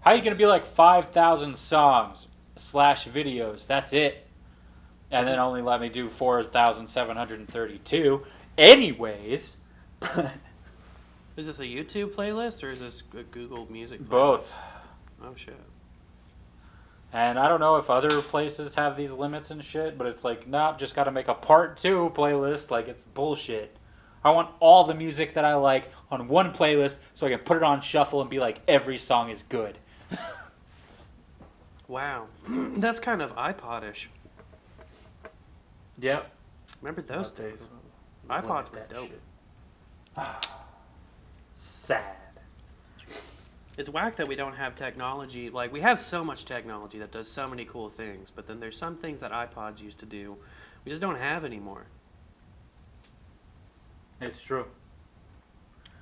How are you going to be like 5,000 songs / videos? That's it. And then only let me do 4,732. Anyways. Is this a YouTube playlist or is this a Google Music playlist? Both. Oh, shit. And I don't know if other places have these limits and shit, but it's like, nah, just got to make a part 2 playlist. Like, it's bullshit. I want all the music that I like on one playlist so I can put it on shuffle and be like, every song is good. Wow. That's kind of iPod-ish. Yep. Remember those days? iPods were dope. Sad. It's whack that we don't have technology. Like, we have so much technology that does so many cool things, but then there's some things that iPods used to do we just don't have anymore. It's true.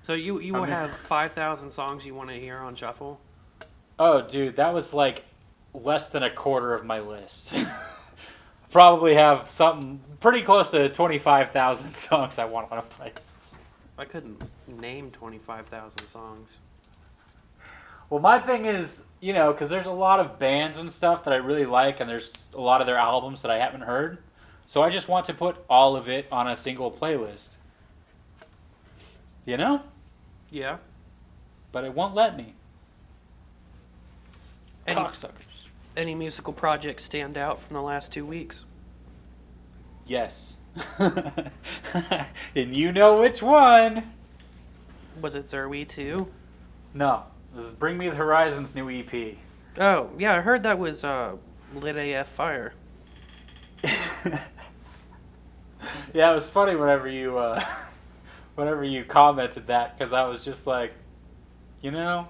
So you will have 5,000 songs you want to hear on shuffle? Oh, dude, that was like less than a quarter of my list. Probably have something pretty close to 25,000 songs I want to play. I couldn't name 25,000 songs. Well, my thing is, you know, because there's a lot of bands and stuff that I really like, and there's a lot of their albums that I haven't heard. So I just want to put all of it on a single playlist. You know? Yeah. But it won't let me. Cocksuckers. Any musical projects stand out from the last 2 weeks? Yes. And you know which one. Was it Zerwi too? No. This is Bring Me the Horizon's new EP. Oh, yeah, I heard that was Lit AF Fire. Yeah, it was funny whenever you commented that, because I was just like, you know,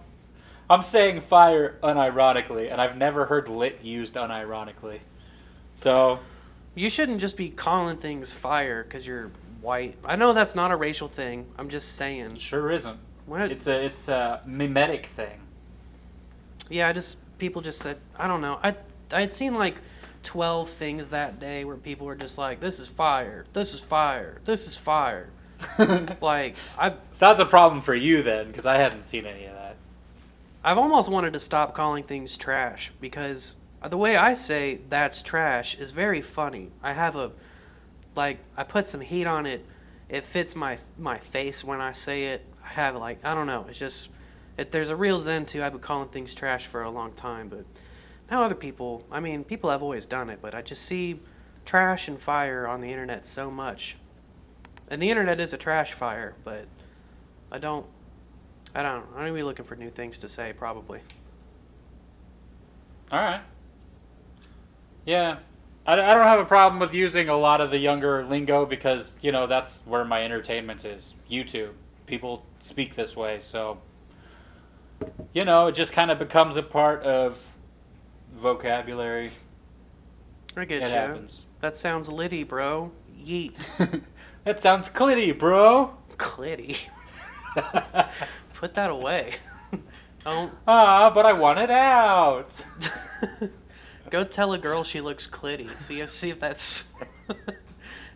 I'm saying fire unironically, and I've never heard lit used unironically. So You shouldn't just be calling things fire because you're white. I know that's not a racial thing. I'm just saying. it sure isn't. What? It's a mimetic thing. Yeah, people just said, I don't know. I'd seen like 12 things that day where people were just like, this is fire, this is fire, this is fire. Like, So that's a problem for you then, because I hadn't seen any of that. I've almost wanted to stop calling things trash because the way I say that's trash is very funny. I put some heat on it. It fits my face when I say it. I have I don't know. It's just, there's a real zen to I've been calling things trash for a long time, but now other people, people have always done it, but I just see trash and fire on the internet so much. And the internet is a trash fire, but I don't know. I'm going to be looking for new things to say, probably. All right. Yeah. I don't have a problem with using a lot of the younger lingo because, you know, that's where my entertainment is. YouTube. People speak this way, so, you know, it just kind of becomes a part of vocabulary. I get It you. happens. That sounds litty, bro. Yeet. That sounds clitty, bro. Clitty. Put that away. Don't. But I want it out. Go tell a girl she looks clitty. See if that's.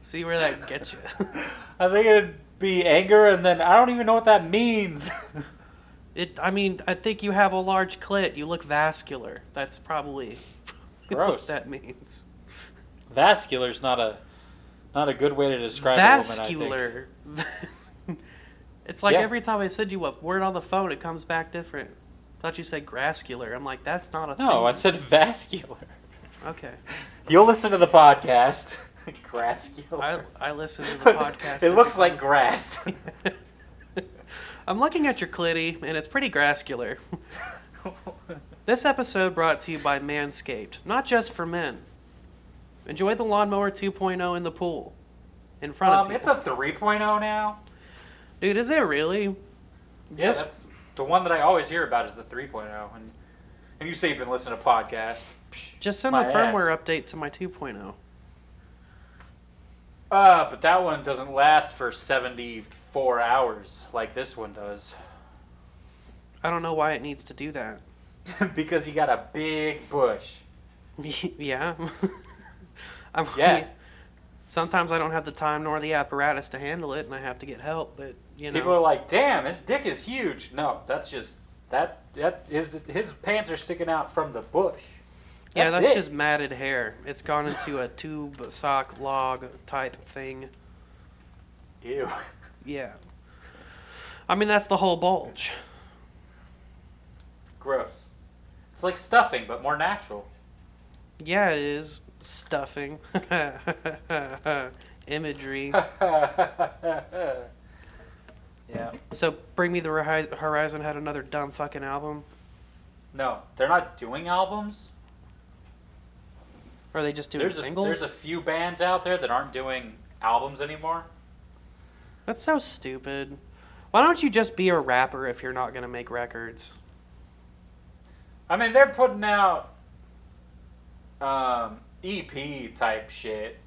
See where that gets you. I think it'd be anger, and then I don't even know what that means. I think you have a large clit. You look vascular. That's probably Gross. what that means. Vascular's not a good way to describe vascular. a woman, I think. It's like every time I send you a word on the phone, it comes back different. I thought you said grascular. I'm like, that's not a thing. No, I said vascular. Okay. You'll listen to the podcast. Grascular. I listen to the podcast. It looks like grass. I'm looking at your clitty, and it's pretty grascular. This episode brought to you by Manscaped, not just for men. Enjoy the Lawnmower 2.0 in the pool. In front of people. It's a 3.0 now. Dude, is it really? Yeah, that's the one that I always hear about is the 3.0. And you say you've been listening to podcasts. Just send the firmware update to my 2.0. But that one doesn't last for 74 hours like this one does. I don't know why it needs to do that. Because you got a big bush. Yeah. Yeah. Sometimes I don't have the time nor the apparatus to handle it, and I have to get help. But you know, people are like, "Damn, his dick is huge." No, that's just his pants are sticking out from the bush. That's just matted hair. It's gone into a tube sock log type thing. Ew. Yeah. That's the whole bulge. Gross. It's like stuffing, but more natural. Yeah, it is. Stuffing. Imagery. Yeah. So, Bring Me the Horizon had another dumb fucking album? No, they're not doing albums. Or are they just doing singles? There's a few bands out there that aren't doing albums anymore. That's so stupid. Why don't you just be a rapper if you're not gonna make records? I mean, they're putting out EP type shit,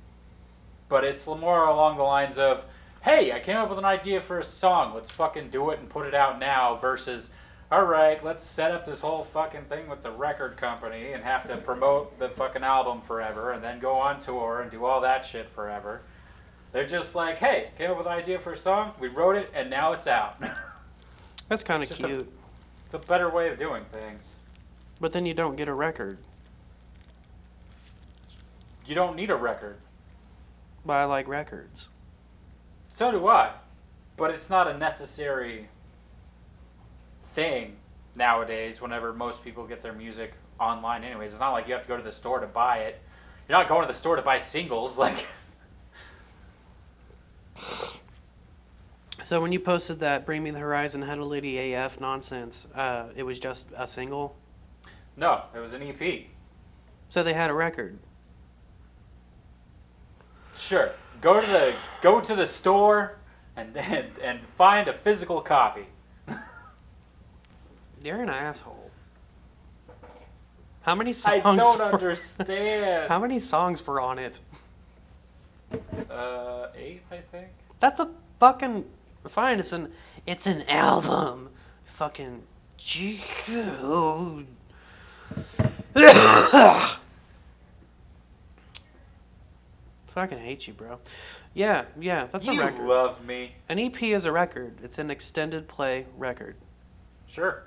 but it's more along the lines of, hey, I came up with an idea for a song, let's fucking do it and put it out now, versus, alright, let's set up this whole fucking thing with the record company and have to promote the fucking album forever and then go on tour and do all that shit forever. They're just like, hey, came up with an idea for a song, we wrote it, and now it's out. That's kind of cute. It's a better way of doing things. But then you don't get a record. You don't need a record. But I like records. So do I. But it's not a necessary thing nowadays whenever most people get their music online anyways. It's not like you have to go to the store to buy it. You're not going to the store to buy singles. Like. So when you posted that Bring Me the Horizon Hello Lady AF nonsense, it was just a single? No, it was an EP. So they had a record. Sure. Go to the store and find a physical copy. You're an asshole. How many songs? I don't understand. How many songs were on it? 8, I think. That's a fucking fine. It's an album. Fucking Jude. Fucking hate you, bro. Yeah, that's a record. You love me. An EP is a record. It's an extended play record. Sure.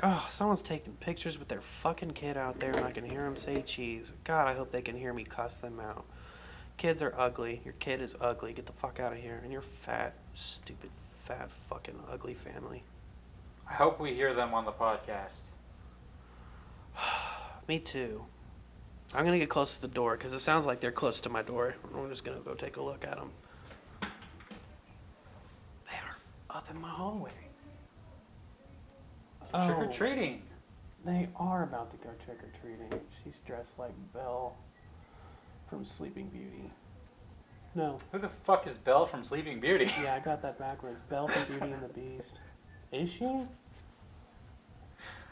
Oh, someone's taking pictures with their fucking kid out there and I can hear them say cheese. God, I hope they can hear me cuss them out. Kids are ugly. Your kid is ugly. Get the fuck out of here. And you're fat, stupid, fat, fucking ugly family. I hope we hear them on the podcast. Me too. I'm going to get close to the door because it sounds like they're close to my door. I'm just going to go take a look at them. They are up in my hallway. Trick-or-treating. They are about to go trick-or-treating. She's dressed like Belle from Sleeping Beauty. No. Who the fuck is Belle from Sleeping Beauty? Yeah, I got that backwards. Belle from Beauty and the Beast. Is she?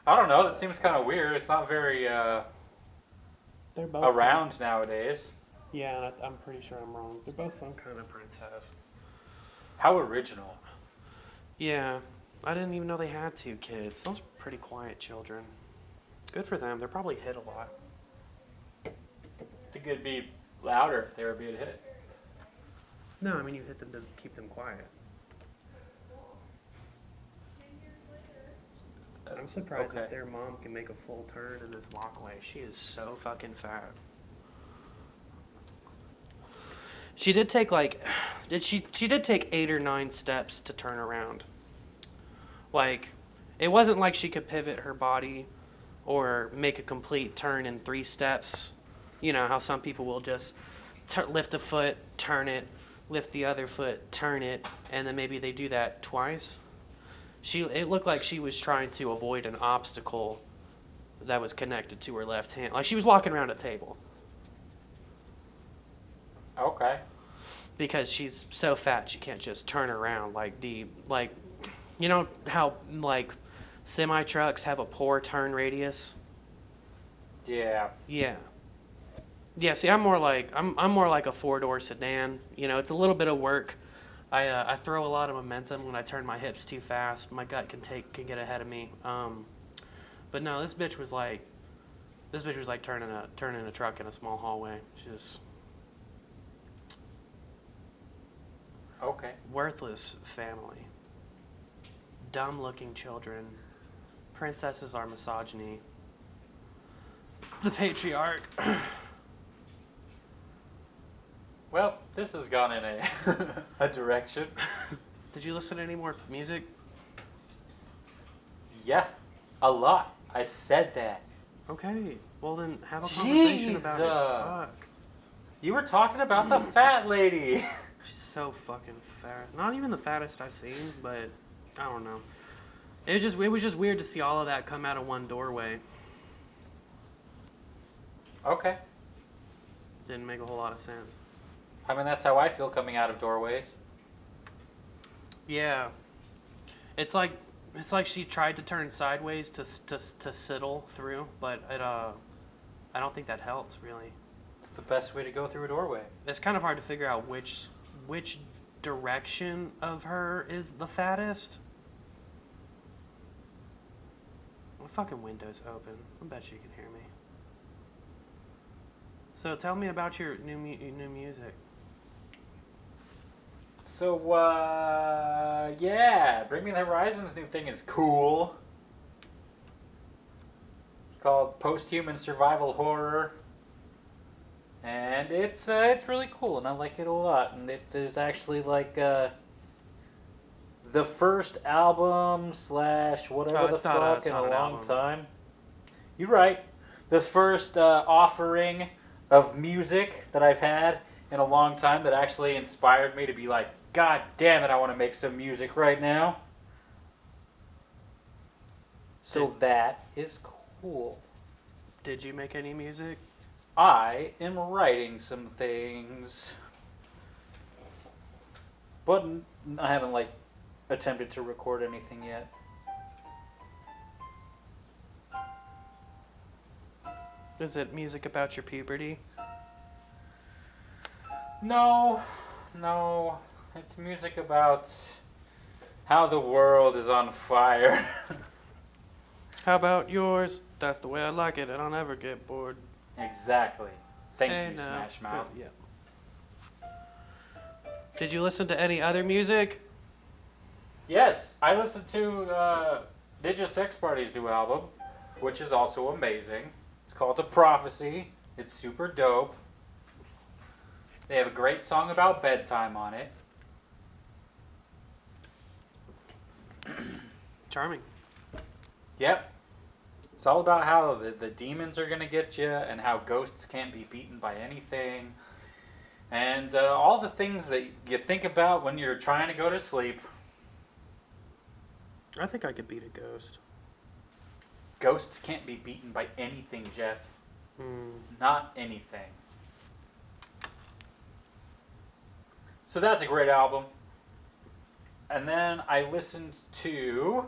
I don't know. That seems kind of weird. It's not very They're both around nowadays. Yeah, I'm pretty sure I'm wrong. They're both some kind of princess. How original. Yeah. I didn't even know they had 2 kids. Those are pretty quiet children. Good for them. They're probably hit a lot. I think it'd be louder if they were being hit. No, I mean you hit them to keep them quiet. I'm surprised that their mom can make a full turn in this walkway. She is so fucking fat. She did take she did take 8 or 9 steps to turn around. Like, it wasn't like she could pivot her body or make a complete turn in 3 steps. You know how some people will just lift a foot, turn it, lift the other foot, turn it, and then maybe they do that twice. It looked like she was trying to avoid an obstacle that was connected to her left hand. Like she was walking around a table. Okay. Because she's so fat she can't just turn around you know how semi trucks have a poor turn radius? Yeah. Yeah. Yeah, see I'm more like a 4-door sedan. You know, it's a little bit of work. I throw a lot of momentum when I turn my hips too fast. My gut can get ahead of me. But no, this bitch was like turning a truck in a small hallway. Just Okay. worthless family. Dumb looking children. Princesses are misogyny. The patriarch. Well, this has gone in a direction. Did you listen to any more music? Yeah, a lot. I said that. Okay. Well then have a conversation about it. Fuck. You were talking about the fat lady. She's so fucking fat. Not even the fattest I've seen, but I don't know. It was just weird to see all of that come out of one doorway. Okay. Didn't make a whole lot of sense. I mean, that's how I feel coming out of doorways. Yeah. It's like she tried to turn sideways to sidle through, but I don't think that helps really. It's the best way to go through a doorway. It's kind of hard to figure out which direction of her is the fattest. The fucking window's open. I bet you can hear me. So tell me about your new music. So, yeah, Bring Me the Horizon's new thing is cool. It's called Post-Human Survival Horror. And it's really cool, and I like it a lot. And it is actually like the first album / whatever the fuck in a long time. You're right. The first offering of music that I've had in a long time that actually inspired me to be like, God damn it, I want to make some music right now. So that is cool. Did you make any music? I am writing some things. But I haven't, like, attempted to record anything yet. Is it music about your puberty? No. It's music about how the world is on fire. How about yours? That's the way I like it, and I'll never get bored. Exactly. Thank you, Smash Mouth. Yeah. Did you listen to any other music? Yes, I listened to Digis Sex Party's new album, which is also amazing. It's called The Prophecy. It's super dope. They have a great song about bedtime on it. Charming. Yep. It's all about how the demons are going to get you and how ghosts can't be beaten by anything. And all the things that you think about when you're trying to go to sleep. I think I could beat a ghost. Ghosts can't be beaten by anything, Jeff. Not anything. So that's a great album. And then I listened to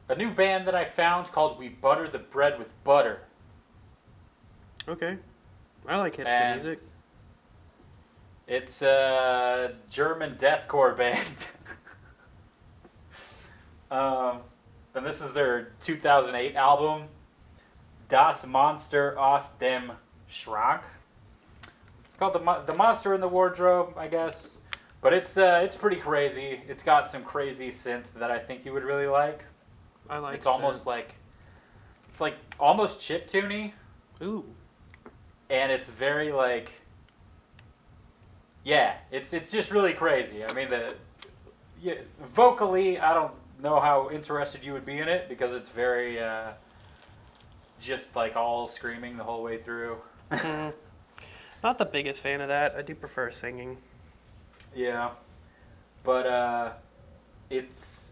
a new band that I found called We Butter the Bread with Butter. Okay. I like hipster music. It's a German deathcore band. And this is their 2008 album, Das Monster aus dem Schrank. It's called the Monster in the Wardrobe, I guess. But it's pretty crazy. It's got some crazy synth that I think you would really like. I like. It's almost it's like almost chiptune-y. Ooh. And it's very like, yeah, it's just really crazy. I mean, vocally, I don't know how interested you would be in it because it's very just like all screaming the whole way through. Not the biggest fan of that. I do prefer singing. Yeah, but it's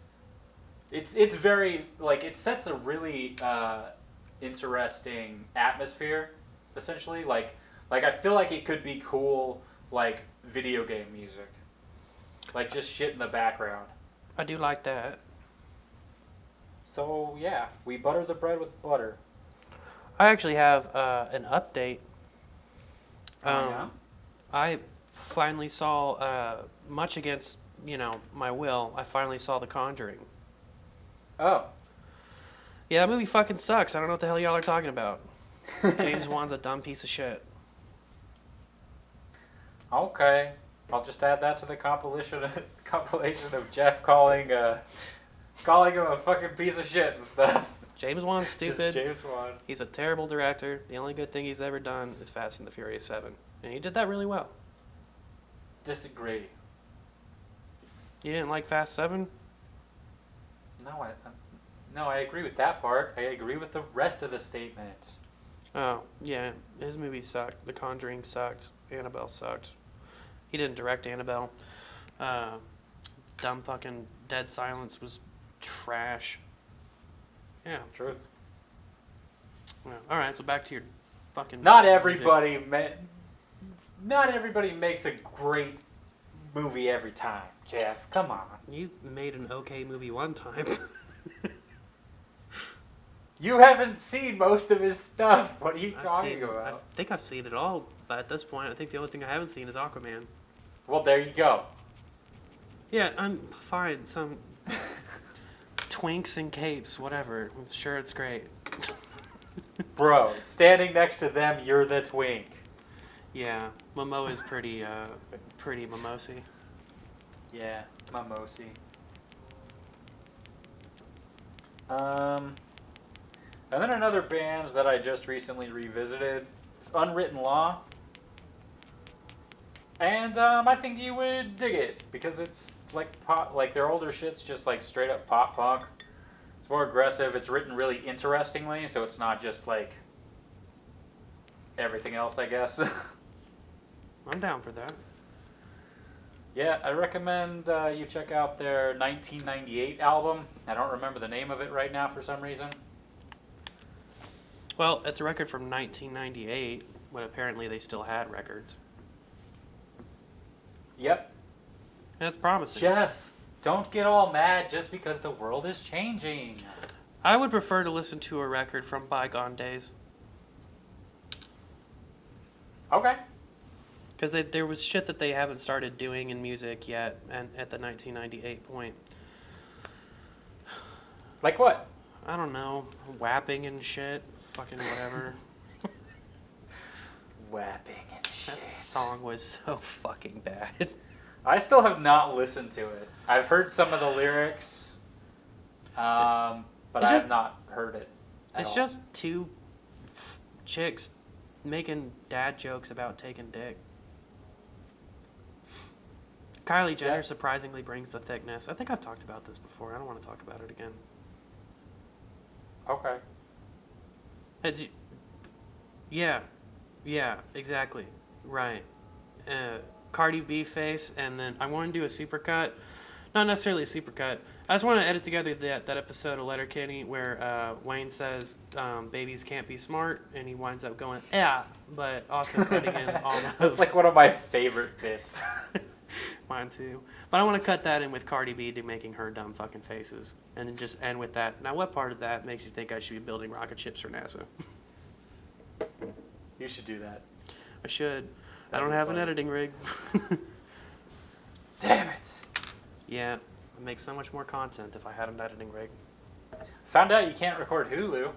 very like it sets a really interesting atmosphere. Essentially, like I feel like it could be cool, like video game music, like just shit in the background. I do like that. So yeah, we butter the bread with butter. I actually have an update. Yeah? I finally saw, much against my will, I finally saw The Conjuring. Oh. Yeah, that movie fucking sucks. I don't know what the hell y'all are talking about. James Wan's a dumb piece of shit. Okay, I'll just add that to the compilation of Jeff calling him a fucking piece of shit and stuff. James Wan's stupid. Just James Wan. He's a terrible director. The only good thing he's ever done is Fast and the Furious 7. And he did that really well. Disagree. You didn't like Fast 7? No, I agree with that part. I agree with the rest of the statement. Oh, yeah. His movie sucked. The Conjuring sucked. Annabelle sucked. He didn't direct Annabelle. Dumb fucking Dead Silence was trash. Yeah. True. Yeah. All right, so back to your fucking. Not music. everybody, not everybody makes a great movie every time, Jeff. Come on. You made an okay movie one time. You haven't seen most of his stuff. What are you talking I about? think I've seen it all, but at this point, I think the only thing I haven't seen is Aquaman. Well, there you go. Yeah, I'm fine. Some twinks and capes, whatever. I'm sure it's great. Bro, standing next to them, you're the twink. Yeah, Momo is pretty mimosy. Yeah, Mimosi. And then another band that I just recently revisited is Unwritten Law. And I think you would dig it because it's like pop, like their older shit's just like straight up pop punk. It's more aggressive. It's written really interestingly, so it's not just like everything else, I guess. I'm down for that. Yeah, I recommend you check out their 1998 album. I don't remember the name of it right now for some reason. Well, it's a record from 1998, when apparently they still had records. Yep. That's promising. Jeff, don't get all mad just because the world is changing. I would prefer to listen to a record from bygone days. Okay. Because there was shit that they haven't started doing in music yet, and at the 1998 point. Like what? I don't know, whapping and shit, fucking whatever. Whapping and shit. That song was so fucking bad. I still have not listened to it. I've heard some of the lyrics, but I have not heard it. It's just two chicks making dad jokes about taking dick. Kylie Jenner surprisingly brings the thickness. I think I've talked about this before. I don't want to talk about it again. Okay. Yeah, exactly. Right. Cardi B face, and then I want to do a supercut. Not necessarily a supercut. I just want to edit together that episode of Letterkenny where Wayne says babies can't be smart, and he winds up going, yeah, but also cutting in all of... That's like one of my favorite bits. Mine too. But I want to cut that in with Cardi B making her dumb fucking faces. And then just end with that. Now, what part of that makes you think I should be building rocket ships for NASA? You should do that. I should. I That'd don't be have fun. an editing rig. Damn it. Yeah, I'd make so much more content if I had an editing rig. Found out you can't record Hulu.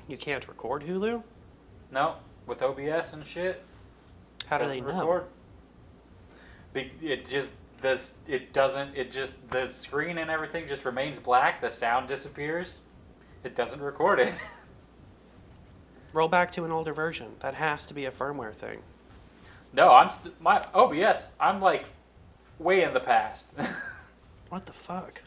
You can't record Hulu? No, with OBS and shit. How do they Doesn't know? record. It just the screen and everything just remains black. The sound disappears. It doesn't record it. Roll back to an older version. That has to be a firmware thing. No, my OBS. I'm like way in the past. What the fuck?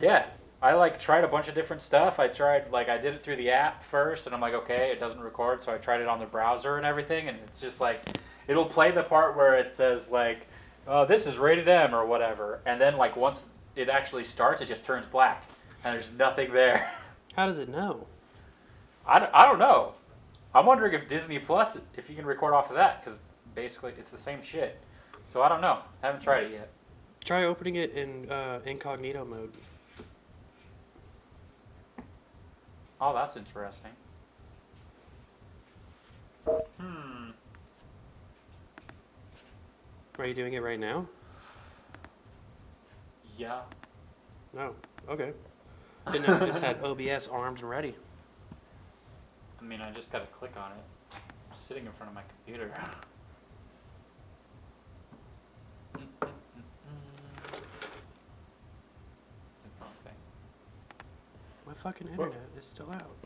Yeah, I like tried a bunch of different stuff. I did it through the app first, and I'm like, okay, it doesn't record, so I tried it on the browser and everything, and it's just like, it'll play the part where it says like, oh, this is rated M or whatever, and then like once it actually starts, it just turns black, and there's nothing there. How does it know? I don't know. I'm wondering if Disney Plus, if you can record off of that, because basically it's the same shit. So I don't know. I haven't tried it yet. Try opening it in incognito mode. Oh, that's interesting. Are you doing it right now? Yeah. No. Okay. Didn't know you just had OBS armed and ready. I mean, I just gotta click on it. I'm sitting in front of my computer. My fucking internet is still out.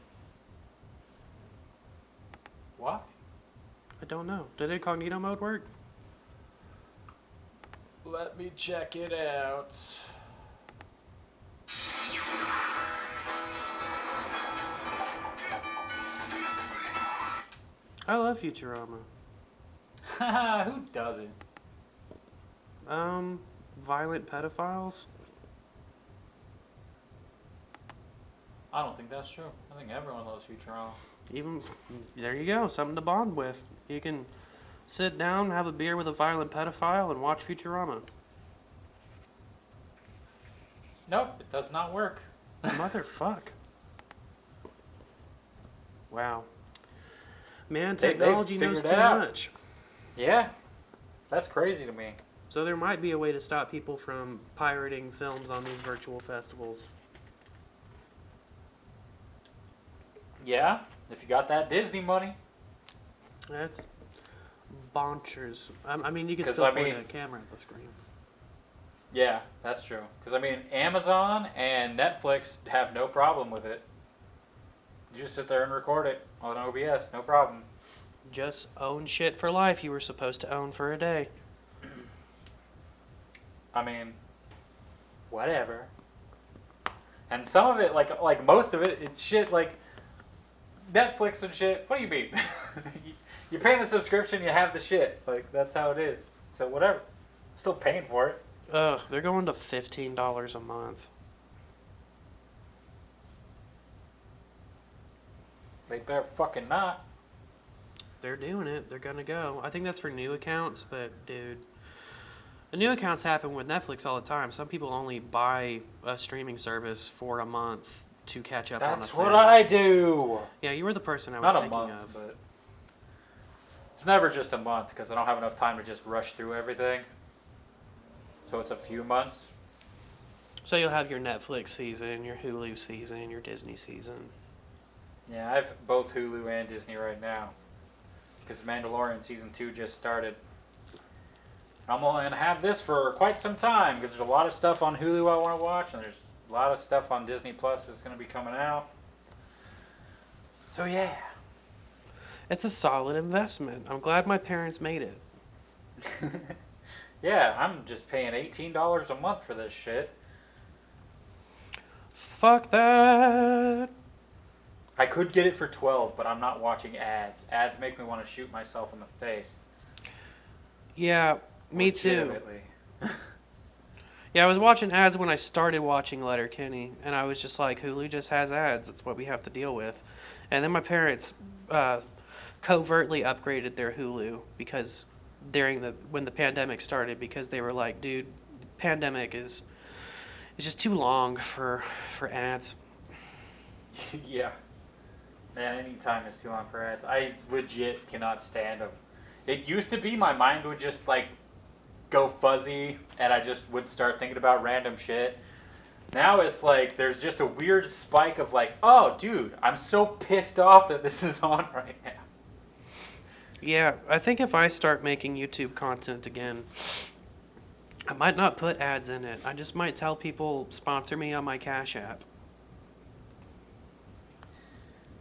Why? I don't know. Did incognito mode work? Let me check it out. I love Futurama. Haha, who doesn't? Violent pedophiles? I don't think that's true. I think everyone loves Futurama. Even there you go, something to bond with. You can sit down, have a beer with a violent pedophile, and watch Futurama. Nope, it does not work. Motherfuck. Wow. Man, They've technology knows figured too it out. much. Yeah, that's crazy to me. So there might be a way to stop people from pirating films on these virtual festivals. Yeah, if you got that Disney money. That's bonkers. I mean, you can 'Cause, still I point mean- a camera at the screen. Yeah, that's true. Because, I mean, Amazon and Netflix have no problem with it. You just sit there and record it on OBS, no problem. Just own shit for life you were supposed to own for a day. I mean, whatever. And some of it, like most of it, it's shit like Netflix and shit. What do you mean? You're paying the subscription, you have the shit. Like, that's how it is. So, whatever. Still paying for it. Ugh, they're going to $15 a month. They better fucking not. They're doing it. They're gonna go. I think that's for new accounts, but dude, the new accounts happen with Netflix all the time. Some people only buy a streaming service for a month to catch up on a That's thing. what I do. Yeah, you were the person I was Not a thinking month, of. but it's never just a month because I don't have enough time to just rush through everything. So it's a few months. So you'll have your Netflix season, your Hulu season, your Disney season. Yeah, I have both Hulu and Disney right now because Mandalorian season 2 just started. I'm only gonna have this for quite some time because there's a lot of stuff on Hulu I want to watch, and there's a lot of stuff on Disney Plus that's gonna be coming out. So yeah. It's a solid investment. I'm glad my parents made it. Yeah, I'm just paying $18 a month for this shit. Fuck that. I could get it for 12, but I'm not watching ads. Ads make me want to shoot myself in the face. Yeah, me too. Legitimately. Yeah, I was watching ads when I started watching Letterkenny, and I was just like, Hulu just has ads. That's what we have to deal with. And then my parents covertly upgraded their Hulu because when the pandemic started, because they were like, dude, pandemic is just too long for ads. Yeah. Man, any time is too long for ads. I legit cannot stand them. It used to be my mind would just like go fuzzy and I just would start thinking about random shit. Now it's like there's just a weird spike of like, oh dude, I'm so pissed off that this is on right now. Yeah, I think if I start making YouTube content again, I might not put ads in it. I just might tell people sponsor me on my Cash App.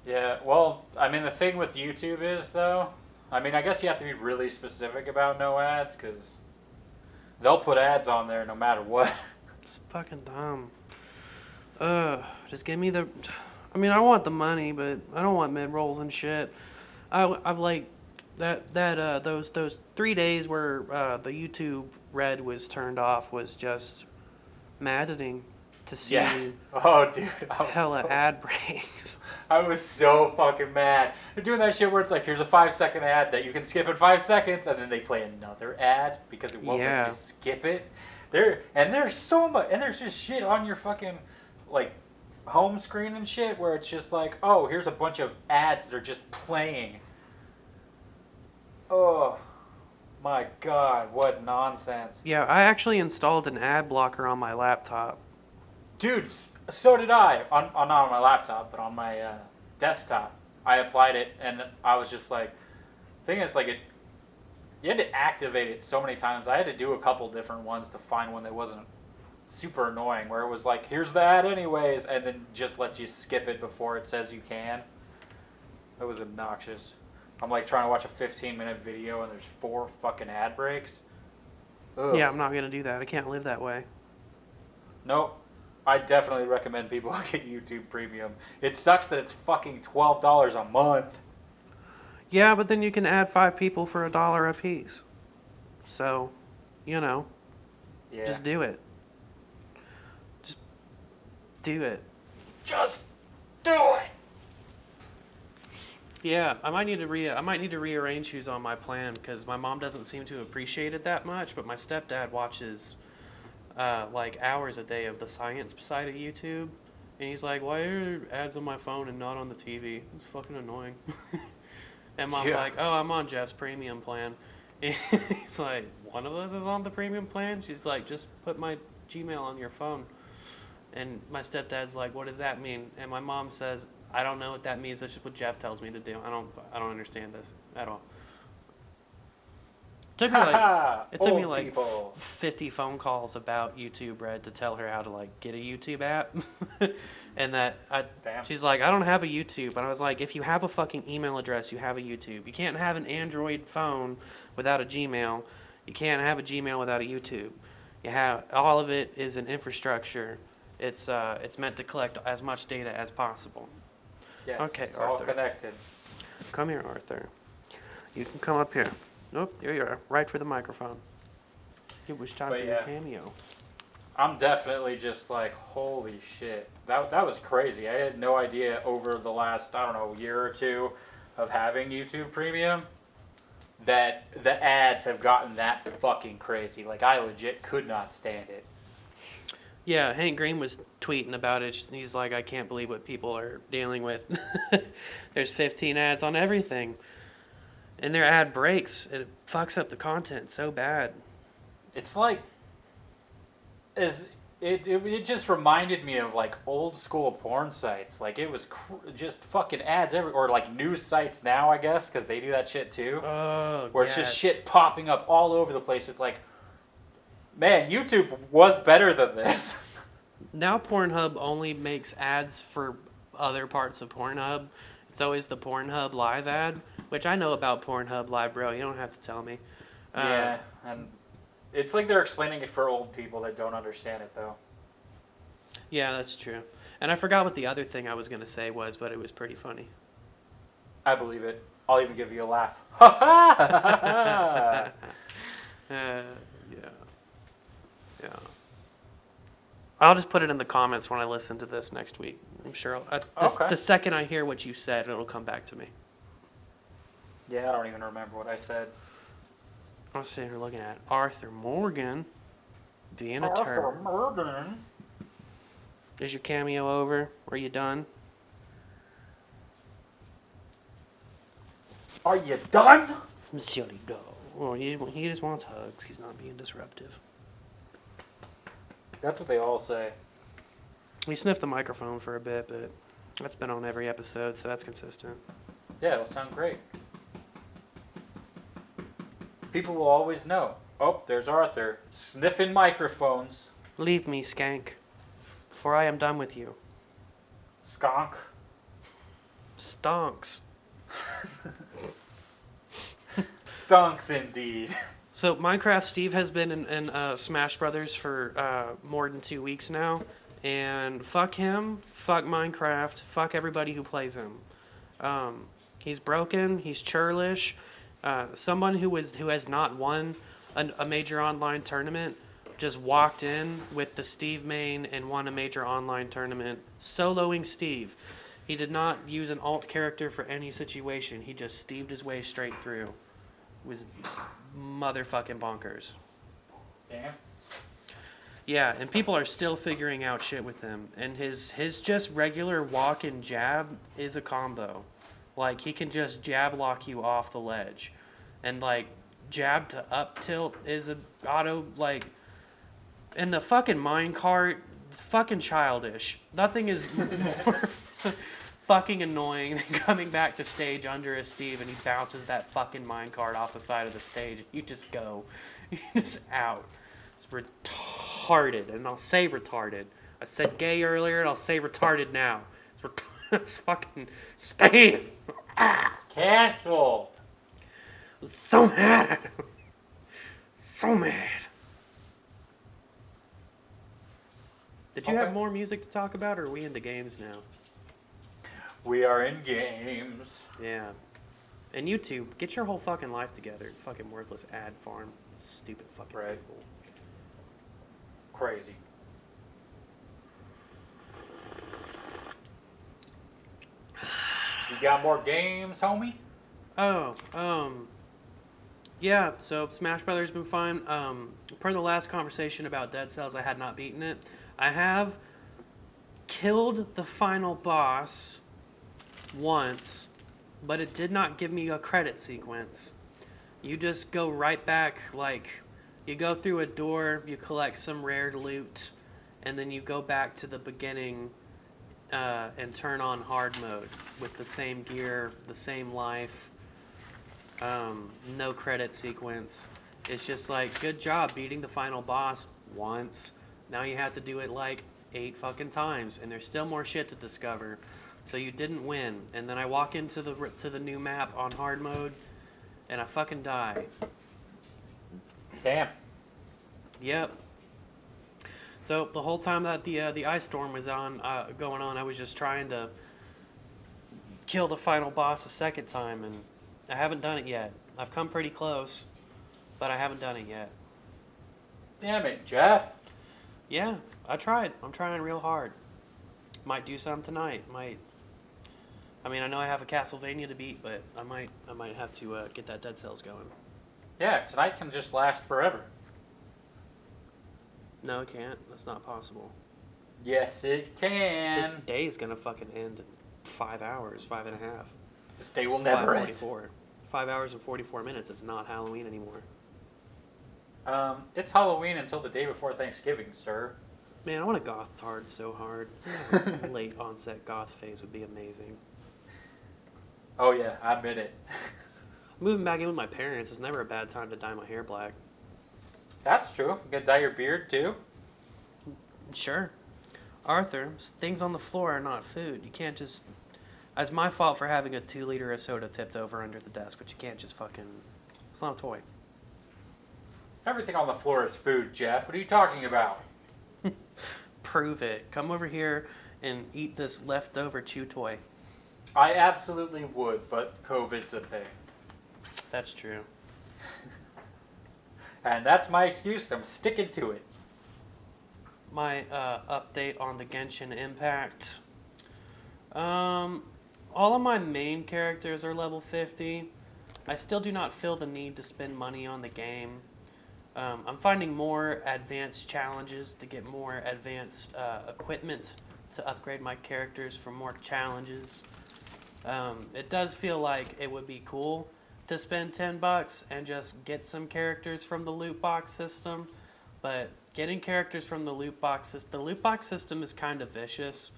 Yeah, well, I mean, the thing with YouTube is, though, I mean, I guess you have to be really specific about no ads, because they'll put ads on there no matter what. It's fucking dumb. Just give me the... I mean, I want the money, but I don't want mid-rolls and shit. I'm like... Those 3 days where the YouTube Red was turned off was just maddening to see. Yeah. Oh, dude. Hella ad breaks. I was so fucking mad. They're doing that shit where it's like, here's a 5-second ad that you can skip in 5 seconds, and then they play another ad because it won't let you skip it. There's so much, and there's just shit on your fucking, like, home screen and shit where it's just like, oh, here's a bunch of ads that are just playing. Oh, my God, what nonsense. Yeah, I actually installed an ad blocker on my laptop. Dude, so did I. Not on my laptop, but on my desktop. I applied it, and I was just like, thing is, like, you had to activate it so many times. I had to do a couple different ones to find one that wasn't super annoying, where it was like, here's the ad anyways, and then just let you skip it before it says you can. That was obnoxious. I'm like trying to watch a 15-minute video and there's 4 fucking ad breaks. Ugh. Yeah, I'm not going to do that. I can't live that way. Nope. I definitely recommend people get YouTube Premium. It sucks that it's fucking $12 a month. Yeah, but then you can add 5 people for $1 a piece. So, Yeah. just do it. Just do it. Just do it. Yeah, I might need to rearrange who's on my plan because my mom doesn't seem to appreciate it that much, but my stepdad watches like hours a day of the science side of YouTube, and he's like, "Why are ads on my phone and not on the TV? It's fucking annoying." And mom's like, "Oh, I'm on Jeff's premium plan." And he's like, "One of us is on the premium plan?" She's like, "Just put my Gmail on your phone." And my stepdad's like, "What does that mean?" And my mom says, "I don't know what that means. That's just what Jeff tells me to do. I don't understand this at all." It took me like people. 50 phone calls about YouTube Red to tell her how to like get a YouTube app. And Damn. she's like, "I don't have a YouTube." And I was like, "If you have a fucking email address, you have a YouTube. You can't have an Android phone without a Gmail. You can't have a Gmail without a YouTube. You have all of it is an infrastructure. It's meant to collect as much data as possible." Yes, Okay, it's all Arthur. connected. Come here, Arthur. You can come up here. Nope, there you are. Right for the microphone. It was time But for yeah. your cameo. I'm definitely just like, holy shit. That was crazy. I had no idea over the last, I don't know, year or two of having YouTube Premium that the ads have gotten that fucking crazy. Like, I legit could not stand it. Yeah, Hank Green was tweeting about it. He's like, "I can't believe what people are dealing with." There's 15 ads on everything. And their ad breaks. It fucks up the content so bad. It's like, it just reminded me of like old school porn sites. Like, it was just fucking ads or like news sites now, I guess, because they do that shit too. Oh, Where yes. it's just shit popping up all over the place. It's like, man, YouTube was better than this. Now Pornhub only makes ads for other parts of Pornhub. It's always the Pornhub Live ad, which I know about Pornhub Live, bro. You don't have to tell me. Yeah, and it's like they're explaining it for old people that don't understand it, though. Yeah, that's true. And I forgot what the other thing I was going to say was, but it was pretty funny. I believe it. I'll even give you a laugh. Ha ha! Yeah. Yeah. I'll just put it in the comments when I listen to this next week. I'm sure Okay. the second I hear what you said, it'll come back to me. Yeah, I don't even remember what I said. I'm sitting here looking at Arthur Morgan being a Arthur turd. Morgan. Is your cameo over? Are you done? Are you done? Silly go. Well, he just wants hugs. He's not being disruptive. That's what they all say. We sniffed the microphone for a bit, but that's been on every episode, so that's consistent. Yeah, it'll sound great. People will always know. Oh, there's Arthur, sniffing microphones. Leave me, skank, for I am done with you. Skunk. Stonks. Stunks indeed. So Minecraft Steve has been in Smash Brothers for more than 2 weeks now, and fuck him, fuck Minecraft, fuck everybody who plays him. He's broken. He's churlish. Someone who has not won a major online tournament just walked in with the Steve main and won a major online tournament, soloing Steve. He did not use an alt character for any situation. He just Steved his way straight through. It was motherfucking bonkers. Damn. Yeah, and people are still figuring out shit with him. And his just regular walk and jab is a combo. Like, he can just jab lock you off the ledge. And, like, jab to up tilt is a auto, like... And the fucking minecart, it's fucking childish. Nothing is more fucking annoying than coming back to stage under a Steve and he bounces that fucking minecart off the side of the stage. You just go. You're just out. It's retarded. And I'll say retarded. I said gay earlier and I'll say retarded now. It's fucking spam. Cancel. So mad at him. So mad. Did you have more music to talk about, or are we into games now? We are in games. Yeah. And YouTube, get your whole fucking life together. Fucking worthless ad farm. Stupid fucking Right. people. Crazy. got more games, homie? Oh, yeah, so Smash Brothers been fine. Per the last conversation about Deadcells, I had not beaten it. I have killed the final boss once, but it did not give me a credit sequence. You just go right back, like, you go through a door, you collect some rare loot, and then you go back to the beginning and turn on hard mode with the same gear, the same life. No credit sequence. It's just like, good job beating the final boss once. Now you have to do it like 8 fucking times, and there's still more shit to discover. So you didn't win. And then I walk into the new map on hard mode, and I fucking die. Damn. Yep. So the whole time that the ice storm was going on, I was just trying to kill the final boss a second time, and I haven't done it yet. I've come pretty close, but I haven't done it yet. Damn it, Jeff. Yeah, I tried. I'm trying real hard. Might do some tonight. I mean, I know I have a Castlevania to beat, but I might have to get that Deadcells going. Yeah, tonight can just last forever. No, it can't. That's not possible. Yes, it can. This day is gonna fucking end in 5 hours, 5.5. This day will never end. 5 hours and 44 minutes. It's not Halloween anymore. It's Halloween until the day before Thanksgiving, sir. Man, I want to goth hard so hard. Late onset goth phase would be amazing. Oh yeah, I admit it. Moving back in with my parents is never a bad time to dye my hair black. That's true. You can dye your beard too. Sure. Arthur, things on the floor are not food. You can't just... It's my fault for having a 2-liter of soda tipped over under the desk, but you can't just fucking... It's not a toy. Everything on the floor is food, Jeff. What are you talking about? Prove it. Come over here and eat this leftover chew toy. I absolutely would, but COVID's a thing. That's true. And that's my excuse, and I'm sticking to it. My update on the Genshin Impact. All of my main characters are level 50. I still do not feel the need to spend money on the game. I'm finding more advanced challenges to get more advanced equipment to upgrade my characters for more challenges. It does feel like it would be cool to spend $10 and just get some characters from the loot box system, but getting characters from the loot box system is kind of vicious.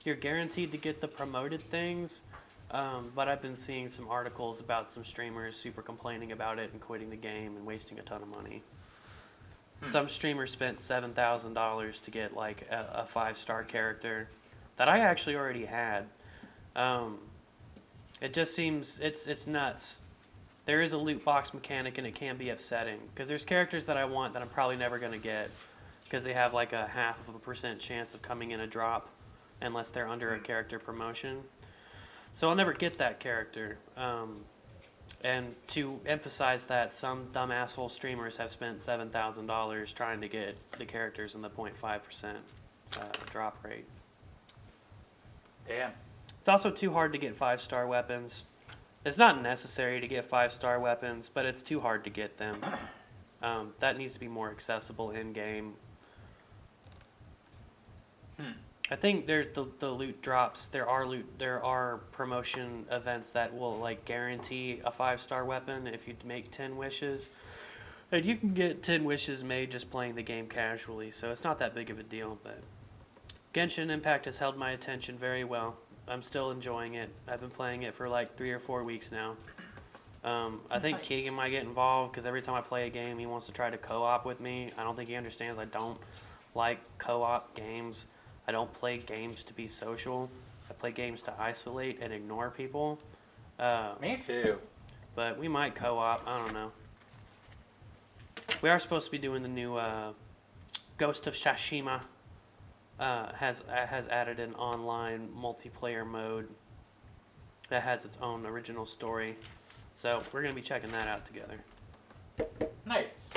You're guaranteed to get the promoted things, but I've been seeing some articles about some streamers super complaining about it and quitting the game and wasting a ton of money. Some streamers spent $7,000 to get like a 5-star character that I actually already had. It just seems it's nuts. There is a loot box mechanic and it can be upsetting because there's characters that I want that I'm probably never going to get because they have like a 0.5% chance of coming in a drop unless they're under a character promotion. So I'll never get that character. And to emphasize that, some dumb asshole streamers have spent $7,000 trying to get the characters in the 0.5% drop rate. Damn. It's also too hard to get 5-star weapons. It's not necessary to get 5-star weapons, but it's too hard to get them. That needs to be more accessible in-game. I think there's the loot drops. There are promotion events that will like guarantee a 5-star weapon if you make 10 wishes. And you can get 10 wishes made just playing the game casually, so it's not that big of a deal, but Genshin Impact has held my attention very well. I'm still enjoying it. I've been playing it for like 3 or 4 weeks now. I think Nice. Keegan might get involved because every time I play a game, he wants to try to co-op with me. I don't think he understands I don't like co-op games. I don't play games to be social. I play games to isolate and ignore people. Me too. But we might co-op. I don't know. We are supposed to be doing the new Ghost of Tsushima. Has added an online multiplayer mode that has its own original story. So we're going to be checking that out together. Nice.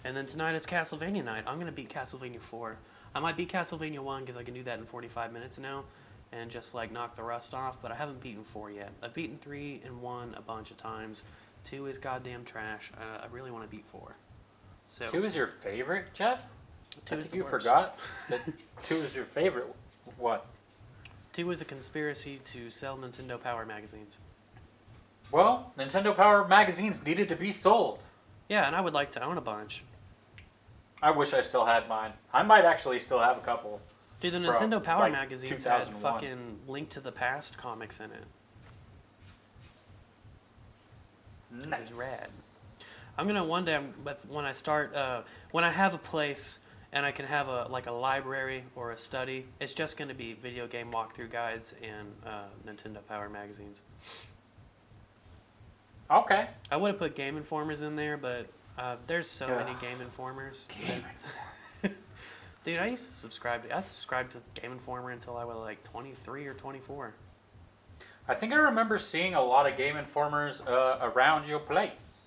And then tonight is Castlevania night. I'm going to beat Castlevania 4. I might beat Castlevania 1 because I can do that in 45 minutes now. and just like knock the rust off, but I haven't beaten 4 yet. I've beaten 3 and 1 a bunch of times. 2 is goddamn trash. I really want to beat 4. So 2 is your favorite, Jeff? 2 I is think the you worst. forgot that 2 is your favorite. What? 2 is a conspiracy to sell Nintendo Power magazines. Well, Nintendo Power magazines needed to be sold. Yeah, and I would like to own a bunch. I wish I still had mine. I might actually still have a couple. Dude, the From, Nintendo Power like, magazines had 2001. fucking Link to the Past comics in it. Nice. It was rad. I'm gonna one day when I start when I have a place and I can have a library or a study. It's just gonna be video game walkthrough guides and Nintendo Power magazines. Okay. I would have put Game Informers in there, but there's so many Ugh. Game Informers. Game Dude, I used to subscribe to Game Informer until I was like 23 or 24. I think I remember seeing a lot of Game Informers around your place.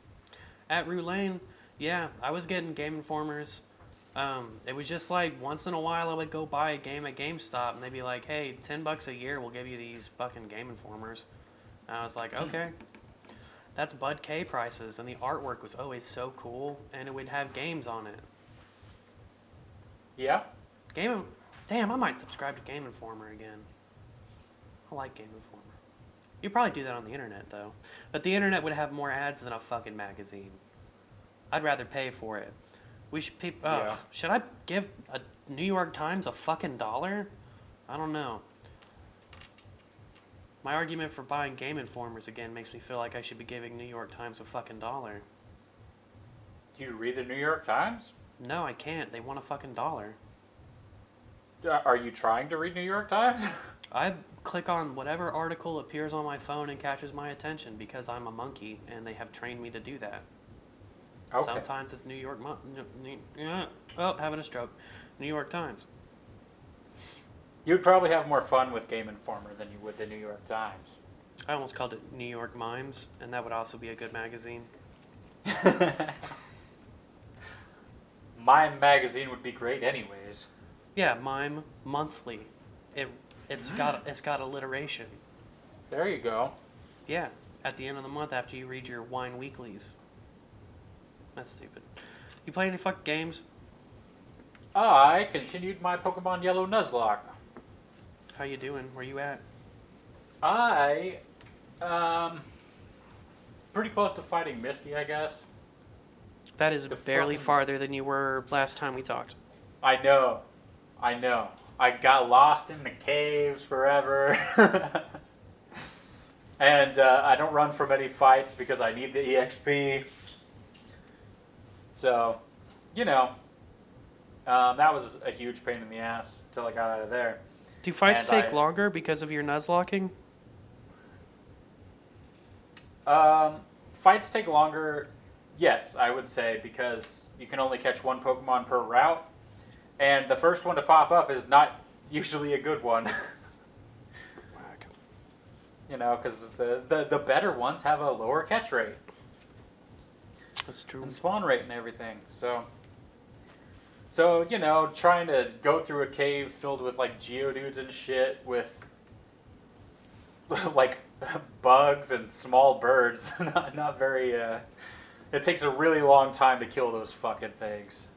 At Roulane, yeah, I was getting Game Informers. It was just like once in a while I would go buy a game at GameStop and they'd be like, hey, $10 a year, we'll give you these fucking Game Informers. And I was like, okay. That's Bud K prices, and the artwork was always so cool, and it would have games on it. Yeah. Damn, I might subscribe to Game Informer again. I like Game Informer. You probably do that on the internet, though. But the internet would have more ads than a fucking magazine. I'd rather pay for it. Yeah. Should I give a New York Times a fucking $1? I don't know. My argument for buying Game Informers again makes me feel like I should be giving New York Times a fucking $1. Do you read the New York Times? No, I can't. They want a fucking $1. Are you trying to read New York Times? I click on whatever article appears on my phone and catches my attention because I'm a monkey and they have trained me to do that. Okay. Sometimes it's New York... having a stroke. New York Times. You'd probably have more fun with Game Informer than you would the New York Times. I almost called it New York Mimes, and that would also be a good magazine. Mime magazine would be great anyways. Yeah, Mime Monthly. It's got alliteration. There you go. Yeah, at the end of the month after you read your wine weeklies. That's stupid. You play any fucking games? I continued my Pokemon Yellow Nuzlocke. How you doing? Where you at? I, pretty close to fighting Misty, I guess. That is The barely fucking- farther than you were last time we talked. I know. I got lost in the caves forever. And I don't run from any fights because I need the EXP. So, that was a huge pain in the ass until I got out of there. Do fights And take longer because of your Nuzlocking? Fights take longer, yes, I would say, because you can only catch one Pokemon per route. And the first one to pop up is not usually a good one. Whack. Because the better ones have a lower catch rate. That's true. And spawn rate and everything. So trying to go through a cave filled with like Geodudes and shit with like bugs and small birds, not very. It takes a really long time to kill those fucking things,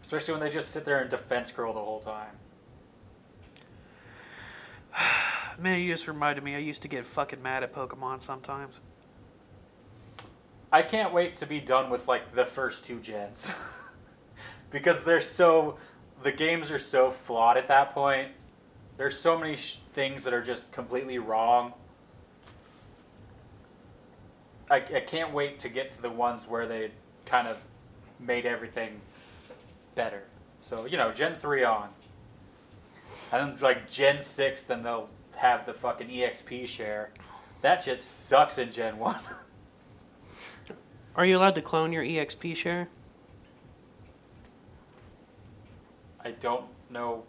especially when they just sit there and defense curl the whole time. Man, you just reminded me. I used to get fucking mad at Pokemon sometimes. I can't wait to be done with like the first 2 gens. Because the games are so flawed at that point. There's so many things that are just completely wrong. I can't wait to get to the ones where they kind of made everything better. So, Gen 3 on. And then like Gen 6, then they'll have the fucking EXP share. That shit sucks in Gen 1. Are you allowed to clone your EXP share? I don't know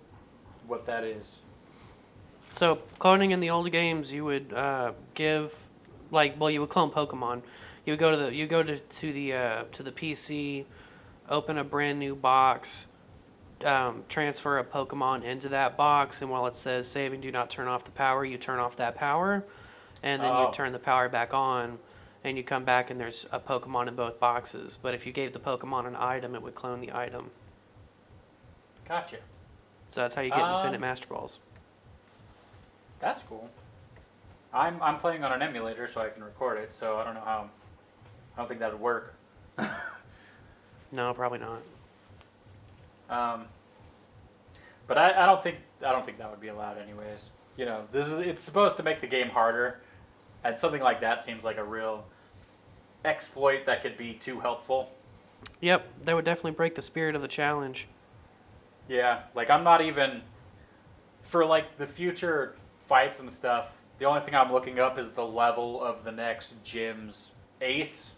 what that is. So, cloning in the old games, you would give, you would clone Pokemon. You would go to the PC, open a brand new box, transfer a Pokemon into that box, and while it says saving, do not turn off the power, you turn off that power, and then you Oh, turn the power back on, and you come back and there's a Pokemon in both boxes. But if you gave the Pokemon an item, it would clone the item. gotcha. So that's how you get Infinite Um, Master Balls. that's cool. I'm playing on an emulator, so I can record it. So I don't know how. I don't think that would work. No, probably not. Um, but I don't think that would be allowed anyways. You know, it's supposed to make the game harder, and something like that seems like a real exploit that could be too helpful. Yep, that would definitely break the spirit of the challenge. Yeah, like I'm not even for like the future fights and stuff. The only thing I'm looking up is the level of the next gym's ace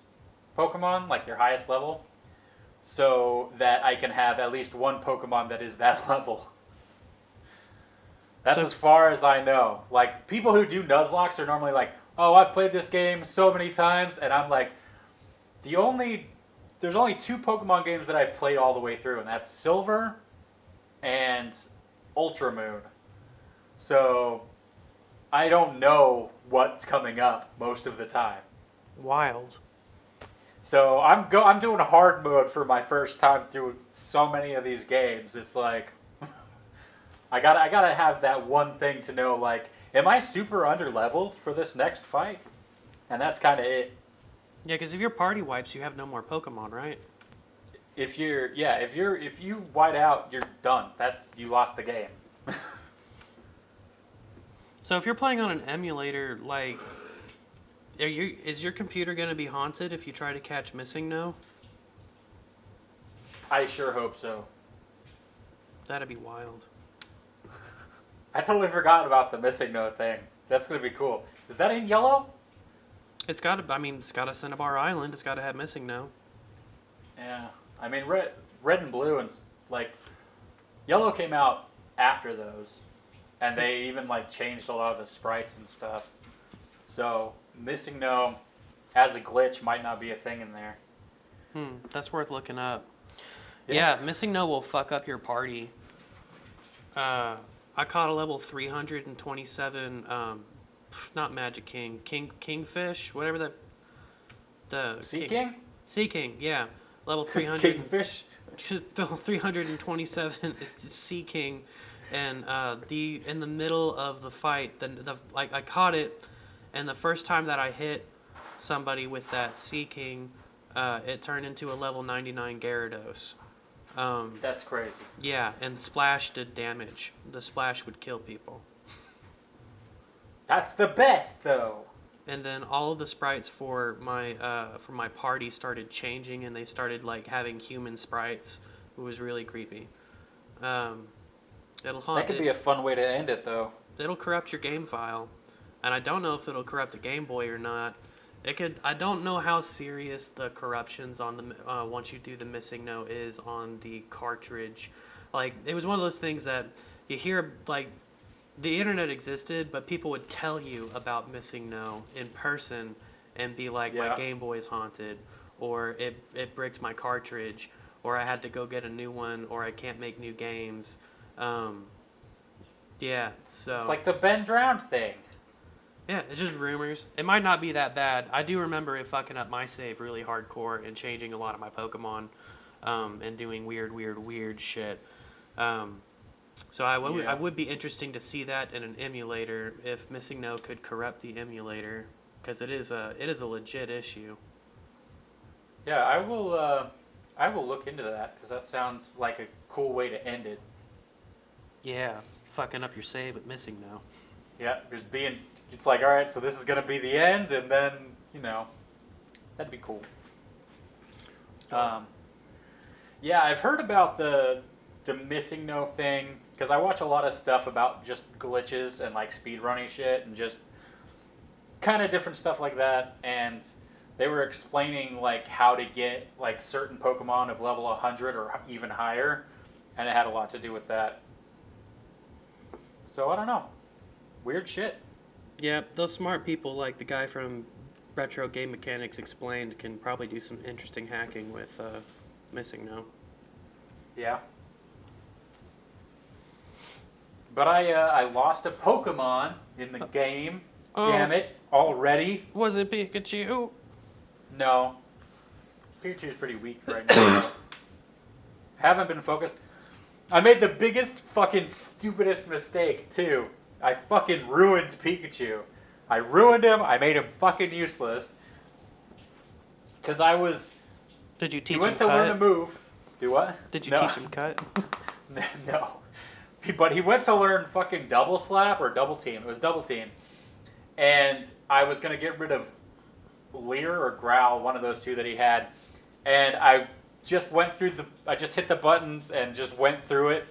Pokemon, like their highest level, so that I can have at least one Pokemon that is that level. That's So as far as I know. Like, people who do Nuzlocks are normally like, oh, I've played this game so many times, and I'm like, there's only two Pokemon games that I've played all the way through, and that's Silver and Ultra Moon. So, I don't know what's coming up most of the time. wild. So I'm doing hard mode for my first time through so many of these games. It's like I gotta have that one thing to know, like, am I super underleveled for this next fight? And that's kind of it. Yeah, because if your party wipes, you have no more Pokemon, right? If you white out, you're done. You lost the game. So if you're playing on an emulator, like, is your computer going to be haunted if you try to catch Missing No? I sure hope so. That'd be wild. I totally forgot about the missing no thing. That's gonna be cool. Is that in yellow? It's got to. I mean, it's got a Cinnabar Island. It's got to have Missing No. Yeah. I mean, red and blue and like yellow came out after those, and they even like changed a lot of the sprites and stuff. So missing no as a glitch might not be a thing in there. That's worth looking up. Yeah, Missing No will fuck up your party. I caught a level 327. Not Magic King. Kingfish, whatever the Sea King? Sea King, yeah. Level 300. Kingfish? 327 it's Sea King, and in the middle of the fight, like I caught it, and the first time that I hit somebody with that Sea King, it turned into a level 99 Gyarados. That's crazy. Yeah, and Splash did damage. The Splash would kill people. That's the best, though. And then all of the sprites for my party started changing, and they started like having human sprites. It was really creepy. It'll haunt. That could be a fun way to end it, though. It'll corrupt your game file, and I don't know if it'll corrupt the Game Boy or not. It could. I don't know how serious the corruptions on the once you do the Missing No is on the cartridge. Like, it was one of those things that you hear, like, the internet existed, but people would tell you about Missing No in person and be like, Yeah. my Game Boy's haunted, or it bricked my cartridge, or I had to go get a new one, or I can't make new games. Yeah, so It's like the Ben Drowned thing. yeah, it's just rumors. It might not be that bad. I do remember it fucking up my save really hardcore and changing a lot of my Pokemon, and doing weird shit. So I would be interesting to see that in an emulator if Missing No could corrupt the emulator, because it is a legit issue. Yeah, I will look into that because that sounds like a cool way to end it. Yeah, fucking up your save with Missing No. Yeah, it's like, all right, so this is gonna be the end, and then that'd be cool. Yeah, I've heard about the Missing No thing because I watch a lot of stuff about just glitches and like speedrunning shit and just kind of different stuff like that, and they were explaining like how to get like certain Pokemon of level 100 or even higher, and it had a lot to do with that. So I don't know. Weird shit. Yeah, those smart people like the guy from Retro Game Mechanics Explained can probably do some interesting hacking with Missing No. Yeah. But I lost a Pokemon in the game. Oh. Damn it! Already? Was it Pikachu? No. Pikachu's pretty weak right now. Haven't been focused. I made the biggest fucking stupidest mistake too. I fucking ruined Pikachu. I ruined him. I made him fucking useless. Cause I was. Did you teach he him went to learn a move. Do what? Did you No. teach him cut? No. But he went to learn fucking double slap or double team. It was double team. And I was going to get rid of Leer or Growl, one of those two that he had. And I just went through I just hit the buttons and just went through it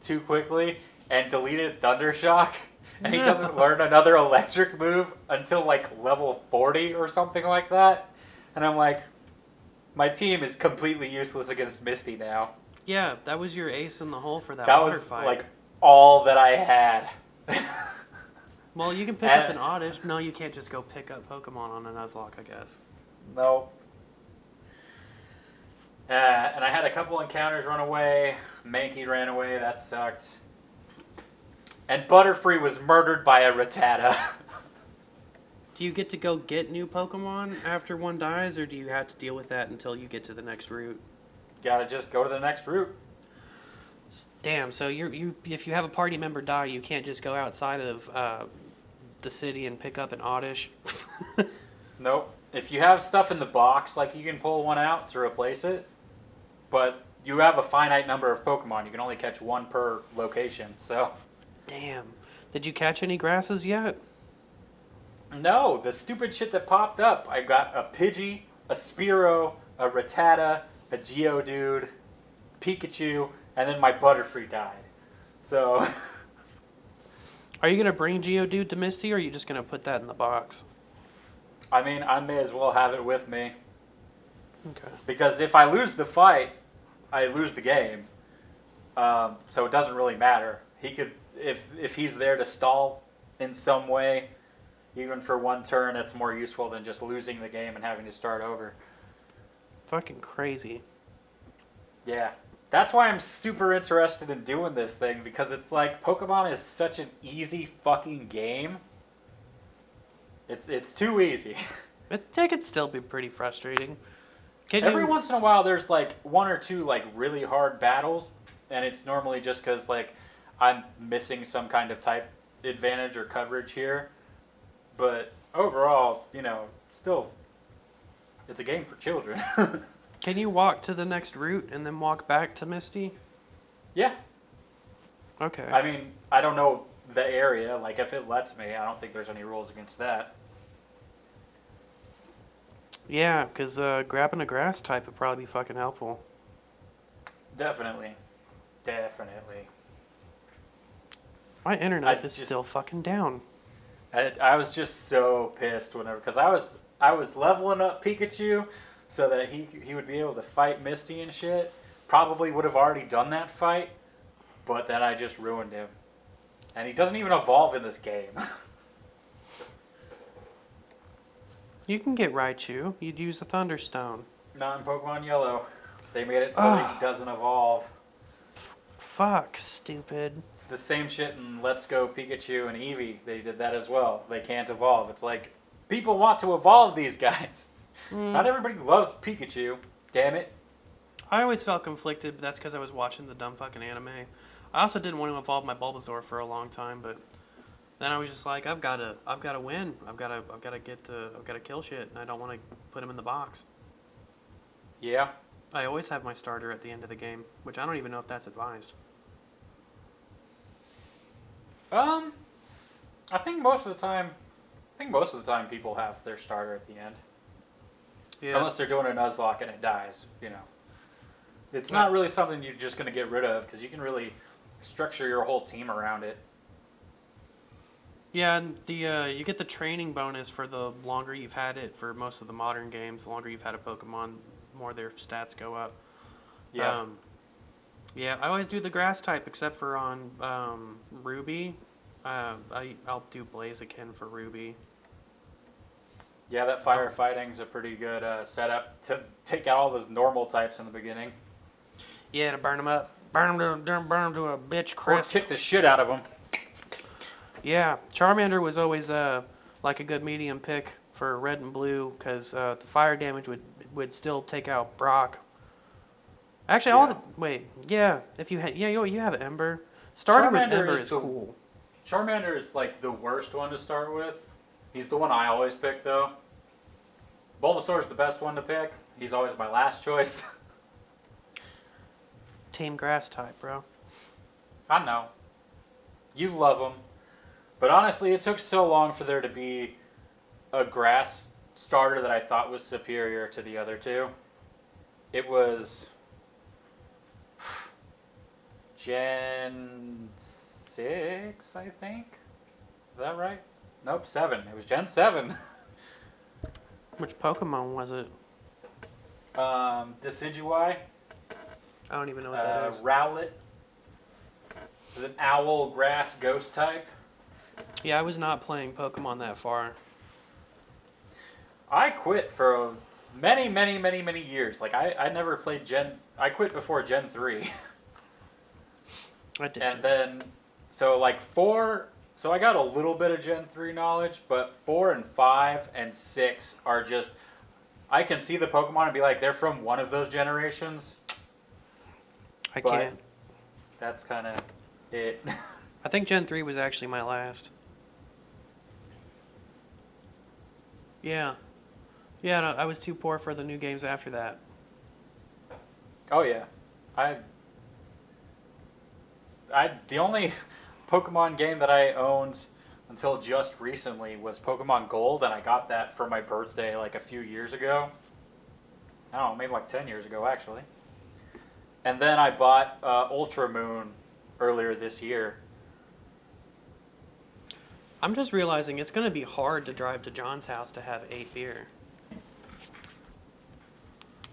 too quickly and deleted Thundershock. And he doesn't learn another electric move until like level 40 or something like that. And I'm like, my team is completely useless against Misty now. Yeah, that was your ace in the hole for that That water was fight. like all that I had. Well, you can pick up an Oddish. No, you can't just go pick up Pokemon on a Nuzlocke, I guess. No. And I had a couple encounters run away. Mankey ran away. That sucked. And Butterfree was murdered by a Rattata. Do you get to go get new Pokemon after one dies, or do you have to deal with that until you get to the next route? Gotta just go to the next route. Damn, so you if you have a party member die, you can't just go outside of the city and pick up an Oddish? Nope. If you have stuff in the box, like you can pull one out to replace it, but you have a finite number of Pokemon. You can only catch one per location, so... Damn. Did you catch any grasses yet? No, the stupid shit that popped up. I got a Pidgey, a Spearow, a Rattata, a Geodude, Pikachu, and then my Butterfree died. So... Are you going to bring Geodude to Misty, or are you just going to put that in the box? I mean, I may as well have it with me. Okay. Because if I lose the fight, I lose the game. So it doesn't really matter. He could, if he's there to stall in some way, even for one turn, it's more useful than just losing the game and having to start over. Fucking crazy. Yeah. That's why I'm super interested in doing this thing, because it's like, Pokemon is such an easy fucking game. It's too easy. It could still be pretty frustrating. Every once in a while, there's like one or two like really hard battles, and it's normally just because like I'm missing some kind of type advantage or coverage here. But overall, you know, still, it's a game for children. Can you walk to the next route and then walk back to Misty? Yeah. Okay. I mean, I don't know the area. Like, if it lets me, I don't think there's any rules against that. Yeah, because grabbing a grass type would probably be fucking helpful. Definitely. Definitely. My internet is still fucking down. I was just so pissed whenever, because I was leveling up Pikachu so that he would be able to fight Misty and shit. Probably would have already done that fight, but then I just ruined him. And he doesn't even evolve in this game. You can get Raichu. You'd use the Thunderstone. Not in Pokemon Yellow. They made it so he doesn't evolve. Fuck, stupid. It's the same shit in Let's Go Pikachu and Eevee. They did that as well. They can't evolve. It's like, people want to evolve these guys. Not everybody loves Pikachu. Damn it. I always felt conflicted, but that's because I was watching the dumb fucking anime. I also didn't want to evolve my Bulbasaur for a long time, but then I was just like, I've got to win. I've got to kill shit, and I don't want to put him in the box. Yeah. I always have my starter at the end of the game, which I don't even know if that's advised. I think most of the time people have their starter at the end. Yeah. Unless they're doing a Nuzlocke and it dies, you know. It's not really something you're just going to get rid of, because you can really structure your whole team around it. Yeah, and you get the training bonus for the longer you've had it for most of the modern games. The longer you've had a Pokemon, the more their stats go up. Yeah. Yeah, I always do the grass type, except for on Ruby. I'll do Blaziken for Ruby. Yeah, that firefighting's a pretty good setup to take out all those normal types in the beginning. Yeah, to burn them up. Burn them to a bitch crisp. Or kick the shit out of them. Yeah, Charmander was always like a good medium pick for red and blue because the fire damage would still take out Brock. Actually, all Yeah. the wait, yeah, if you had you have Ember. Starting with Charmander Ember is is the cool. Charmander is like the worst one to start with. He's the one I always pick though. Bulbasaur's the best one to pick. He's always my last choice. Team Grass type, bro. I know. You love him. But honestly, it took so long for there to be a grass starter that I thought was superior to the other two. It was Gen 6, I think. Is that right? Nope, 7. It was Gen 7. Which Pokemon was it? Decidueye. I don't even know what that is. Rowlet. Is an owl, grass, ghost type. Yeah, I was not playing Pokemon that far. I quit for many, many, many, many years. Like, I never played Gen... I quit before Gen 3. I did. And then, so like 4... So I got a little bit of Gen 3 knowledge, but 4 and 5 and 6 are just... I can see the Pokemon and be like, they're from one of those generations. I but can't. That's kind of it. I think Gen 3 was actually my last. Yeah. Yeah, no, I was too poor for the new games after that. Oh yeah, the only Pokemon game that I owned until just recently was Pokemon Gold, and I got that for my birthday like a few years ago. I don't know, maybe like 10 years ago actually. And then I bought Ultra Moon earlier this year. I'm just realizing it's going to be hard to drive to John's house to have 8 beer.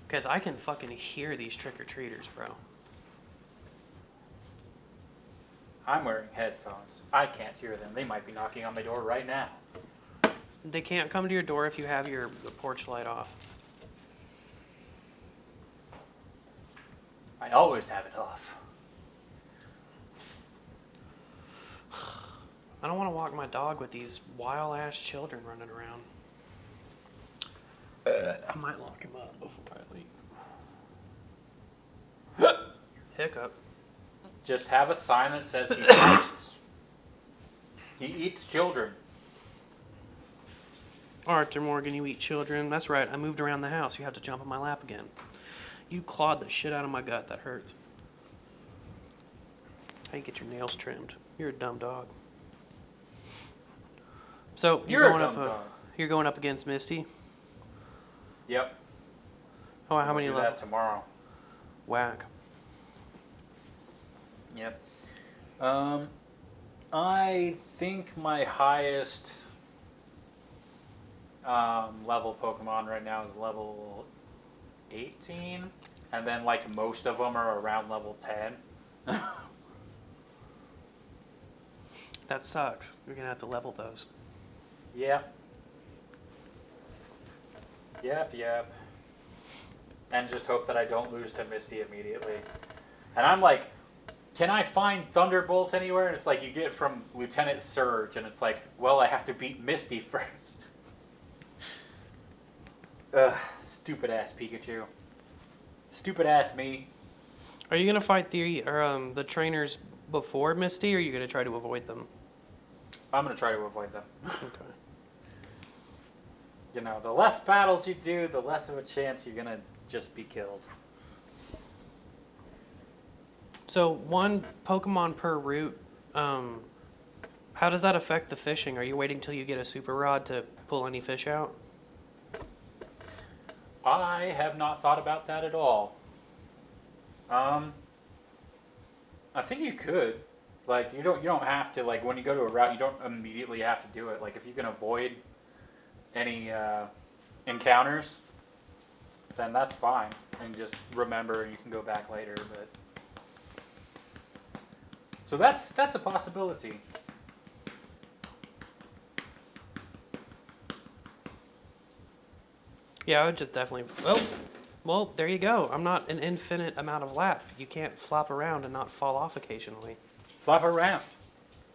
Because I can fucking hear these trick-or-treaters, bro. I'm wearing headphones. I can't hear them. They might be knocking on my door right now. They can't come to your door if you have your porch light off. I always have it off. I don't want to walk my dog with these wild-ass children running around. I might lock him up before I leave. Hiccup. Just have a sign that says he eats. He eats children. Arthur Morgan, you eat children. That's right, I moved around the house. You have to jump on my lap again. You clawed the shit out of my gut. That hurts. How you get your nails trimmed? You're a dumb dog. So You're a dumb dog. You're going up against Misty. Yep. Oh, how many do levels? that tomorrow. Whack. Yep. I think my highest level Pokemon right now is level 18, and then like most of them are around level 10. That sucks. You're gonna have to level those. Yep. Yep. And just hope that I don't lose to Misty immediately. And I'm like, can I find Thunderbolt anywhere? And it's like, you get it from Lieutenant Surge, and it's like, well, I have to beat Misty first. Ugh, stupid ass Pikachu. Stupid ass me. Are you gonna fight the trainers before Misty, or are you gonna try to avoid them? I'm gonna try to avoid them. Okay. You know, the less battles you do, the less of a chance you're gonna just be killed. So 1 Pokemon per route. How does that affect the fishing? Are you waiting till you get a super rod to pull any fish out? I have not thought about that at all. I think you could. Like, you don't have to, like, when you go to a route, you don't immediately have to do it. Like, if you can avoid any encounters, then that's fine. And just remember, you can go back later, but... So that's a possibility. Yeah, I would just definitely... Well, there you go. I'm not an infinite amount of lap. You can't flop around and not fall off occasionally. Flop around.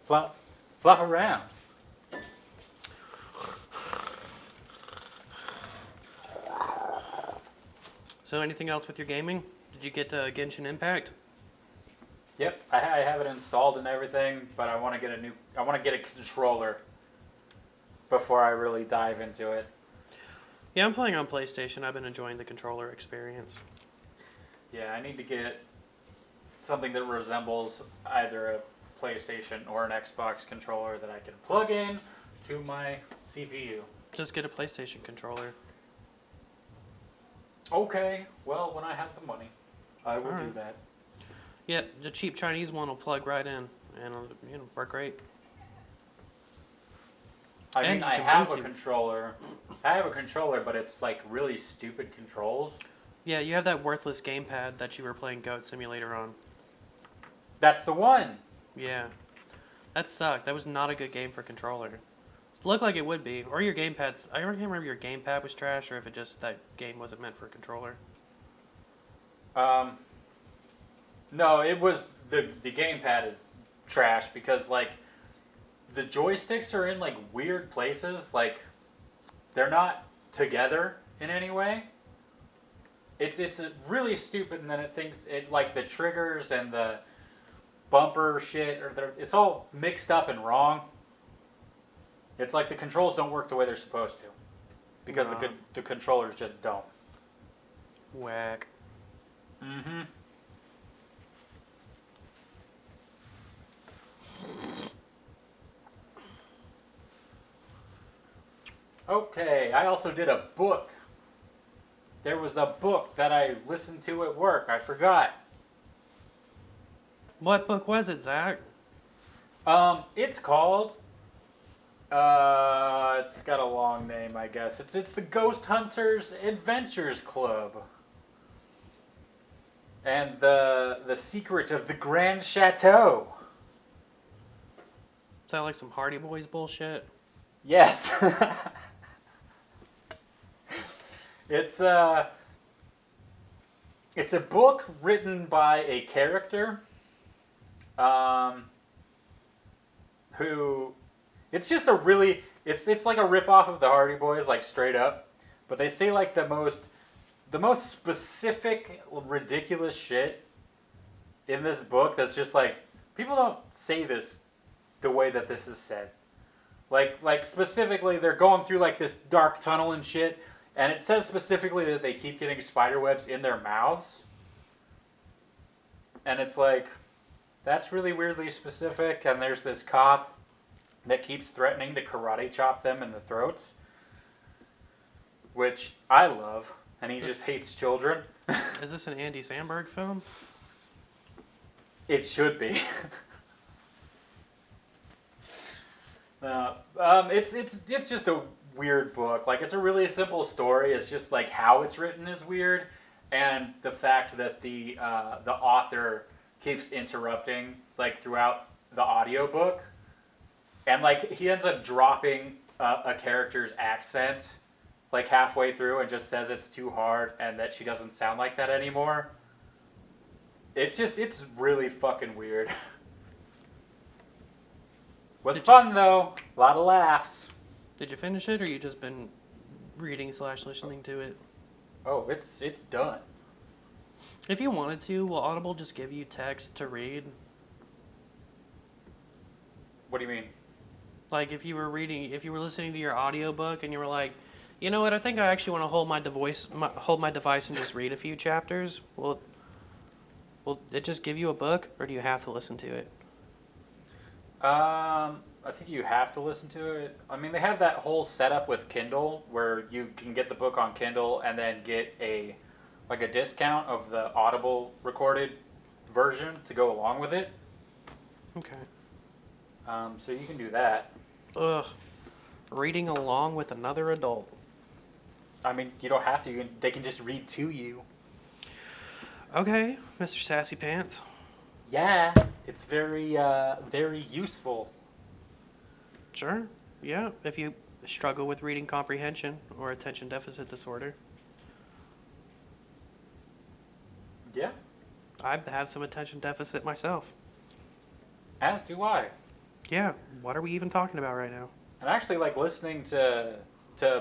Flop Flop around. So anything else with your gaming? Did you get Genshin Impact? Yep, I have it installed and everything, but I want to get a controller before I really dive into it. Yeah, I'm playing on PlayStation. I've been enjoying the controller experience. Yeah, I need to get something that resembles either a PlayStation or an Xbox controller that I can plug in to my CPU. Just get a PlayStation controller. Okay, well, when I have the money, I will do that. Yep, the cheap Chinese one will plug right in and it'll work great. I mean, I have a controller. I have a controller, but it's like really stupid controls. Yeah, you have that worthless gamepad that you were playing Goat Simulator on. That's the one. Yeah. That sucked. That was not a good game for controller. It looked like it would be. Or your gamepad's... I can't remember if your gamepad was trash or if it just that game wasn't meant for a controller. No, it was... The gamepad is trash because, like, the joysticks are in, like, weird places. Like, they're not together in any way. It's really stupid, and then it thinks... like, the triggers and the bumper shit, it's all mixed up and wrong. It's like the controls don't work the way they're supposed to. Because the controllers just don't. Whack. Mm-hmm. Okay, I also did a book. There was a book that I listened to at work. I forgot. What book was it, Zach? It's called... it's got a long name, I guess. It's the Ghost Hunters Adventures Club. And the Secret of the Grand Chateau. Is that like some Hardy Boys bullshit? Yes. It's a book written by a character who... It's just a really... It's like a ripoff of the Hardy Boys, like straight up. But they say like the most specific, ridiculous shit in this book that's just like... People don't say this the way that this is said. Like specifically, they're going through like this dark tunnel and shit, and it says specifically that they keep getting spider webs in their mouths. And it's like, that's really weirdly specific, and there's this cop that keeps threatening to karate chop them in the throats, which I love, and he just hates children. Is this an Andy Samberg film? It should be. It's just a weird book. Like, it's a really simple story. It's just like how it's written is weird, and the fact that the author keeps interrupting like throughout the audiobook. And, like, he ends up dropping a character's accent, like, halfway through and just says it's too hard and that she doesn't sound like that anymore. It's really fucking weird. Was fun, though. A lot of laughs. Did you finish it, or you just been reading/listening to it? Oh, it's done. If you wanted to, will Audible just give you text to read? What do you mean? Like, if you were listening to your audiobook and you were like, you know what, I think I actually want to hold my device and just read a few chapters, will it just give you a book, or do you have to listen to it? I think you have to listen to it. I mean, they have that whole setup with Kindle where you can get the book on Kindle and then get a discount of the Audible recorded version to go along with it. Okay. So you can do that. Ugh. Reading along with another adult. I mean, you don't have to. They can just read to you. Okay, Mr. Sassy Pants. Yeah, it's very, very useful. Sure. Yeah, if you struggle with reading comprehension or attention deficit disorder. Yeah. I have some attention deficit myself. As do I. Yeah, what are we even talking about right now? And actually, like listening to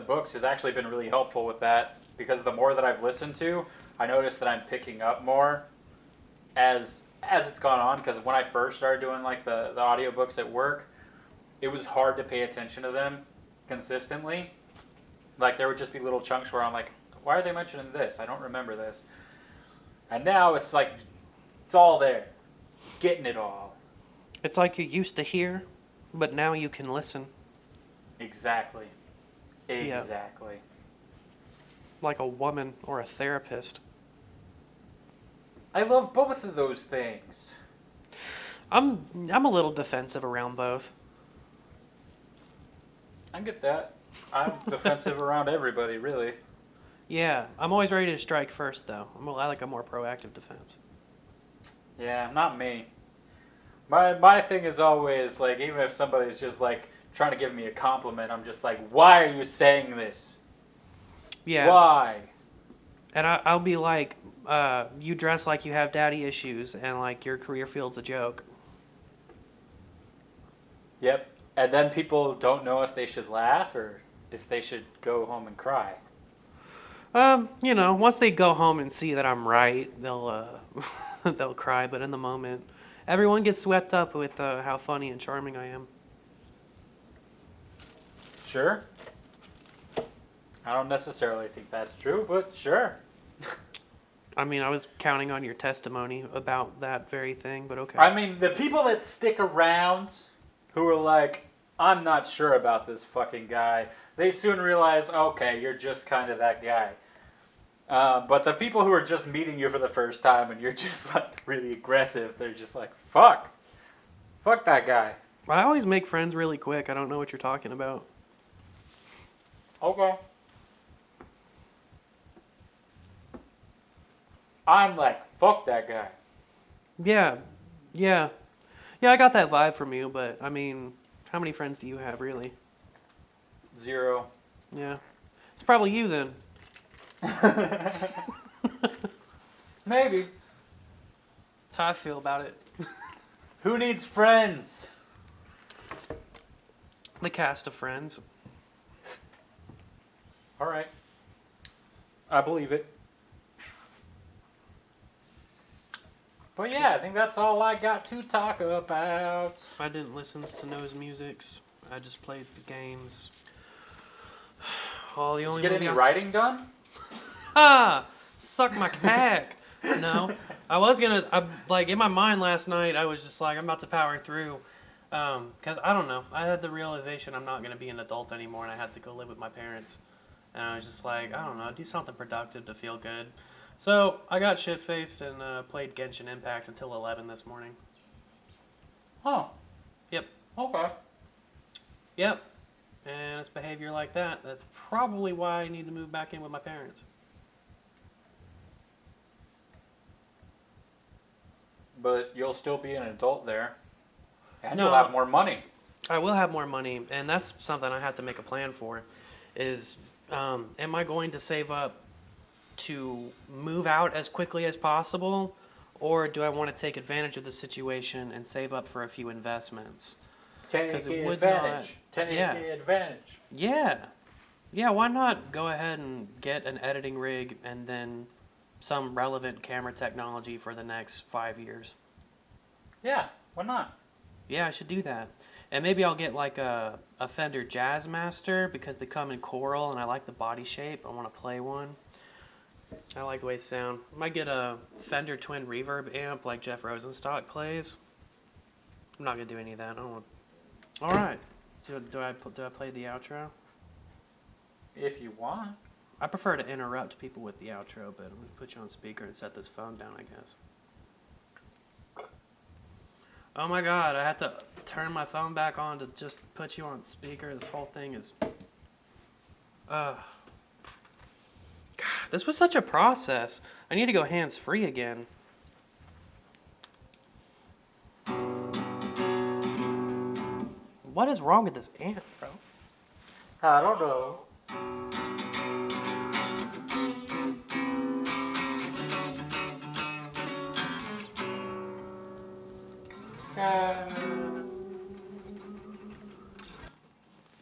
books has actually been really helpful with that because the more that I've listened to, I notice that I'm picking up more as it's gone on. Because when I first started doing like the audiobooks at work, it was hard to pay attention to them consistently. Like there would just be little chunks where I'm like, why are they mentioning this? I don't remember this. And now it's like it's all there, getting it all. It's like you used to hear, but now you can listen. Exactly. Yeah. Exactly. Like a woman or a therapist. I love both of those things. I'm a little defensive around both. I get that. I'm defensive around everybody, really. Yeah, I'm always ready to strike first, though. I like a more proactive defense. Yeah, not me. My thing is always like, even if somebody's just like trying to give me a compliment, I'm just like, why are you saying this? Yeah. Why? And I'll be like, you dress like you have daddy issues, and like your career field's a joke. Yep. And then people don't know if they should laugh or if they should go home and cry. Once they go home and see that I'm right, they'll they'll cry. But in the moment, everyone gets swept up with how funny and charming I am. Sure. I don't necessarily think that's true, but sure. I mean, I was counting on your testimony about that very thing, but okay. I mean, the people that stick around who are like, I'm not sure about this fucking guy, they soon realize, okay, you're just kind of that guy. But the people who are just meeting you for the first time and you're just like really aggressive, they're just like, fuck. Fuck that guy. I always make friends really quick. I don't know what you're talking about. Okay. I'm like, fuck that guy. Yeah. Yeah, I got that vibe from you, but I mean, how many friends do you have, really? 0. Yeah. It's probably you then. Maybe. That's how I feel about it. Who needs friends? The cast of Friends. All right. I believe it. But yeah, I think that's all I got to talk about. I didn't listen to No's musics. I just played the games. Did you get any writing done? Suck my cack. No. I was gonna, in my mind last night, I was just like, I'm about to power through. Because I don't know. I had the realization I'm not going to be an adult anymore and I had to go live with my parents. And I was just like, I don't know, do something productive to feel good. So I got shit-faced and played Genshin Impact until 11 this morning. Huh. Yep. Okay. Yep. And it's behavior like that. That's probably why I need to move back in with my parents. But you'll still be an adult there. And No. you'll have more money. I will have more money, and that's something I have to make a plan for. Is, am I going to save up to move out as quickly as possible, or do I want to take advantage of the situation and save up for a few investments? Take advantage. Take advantage. Yeah. Yeah, why not go ahead and get an editing rig and then some relevant camera technology for the next 5 years? Yeah, why not? Yeah, I should do that. And maybe I'll get like a Fender Jazzmaster because they come in coral and I like the body shape. I want to play one. I like the way they sound. I might get a Fender Twin Reverb amp like Jeff Rosenstock plays. I'm not going to do any of that. I don't want. All right. Do I play the outro? If you want. I prefer to interrupt people with the outro, but I'm going to put you on speaker and set this phone down, I guess. Oh my god, I have to turn my phone back on to just put you on speaker. This whole thing is... God, this was such a process. I need to go hands-free again. What is wrong with this amp, bro? I don't know.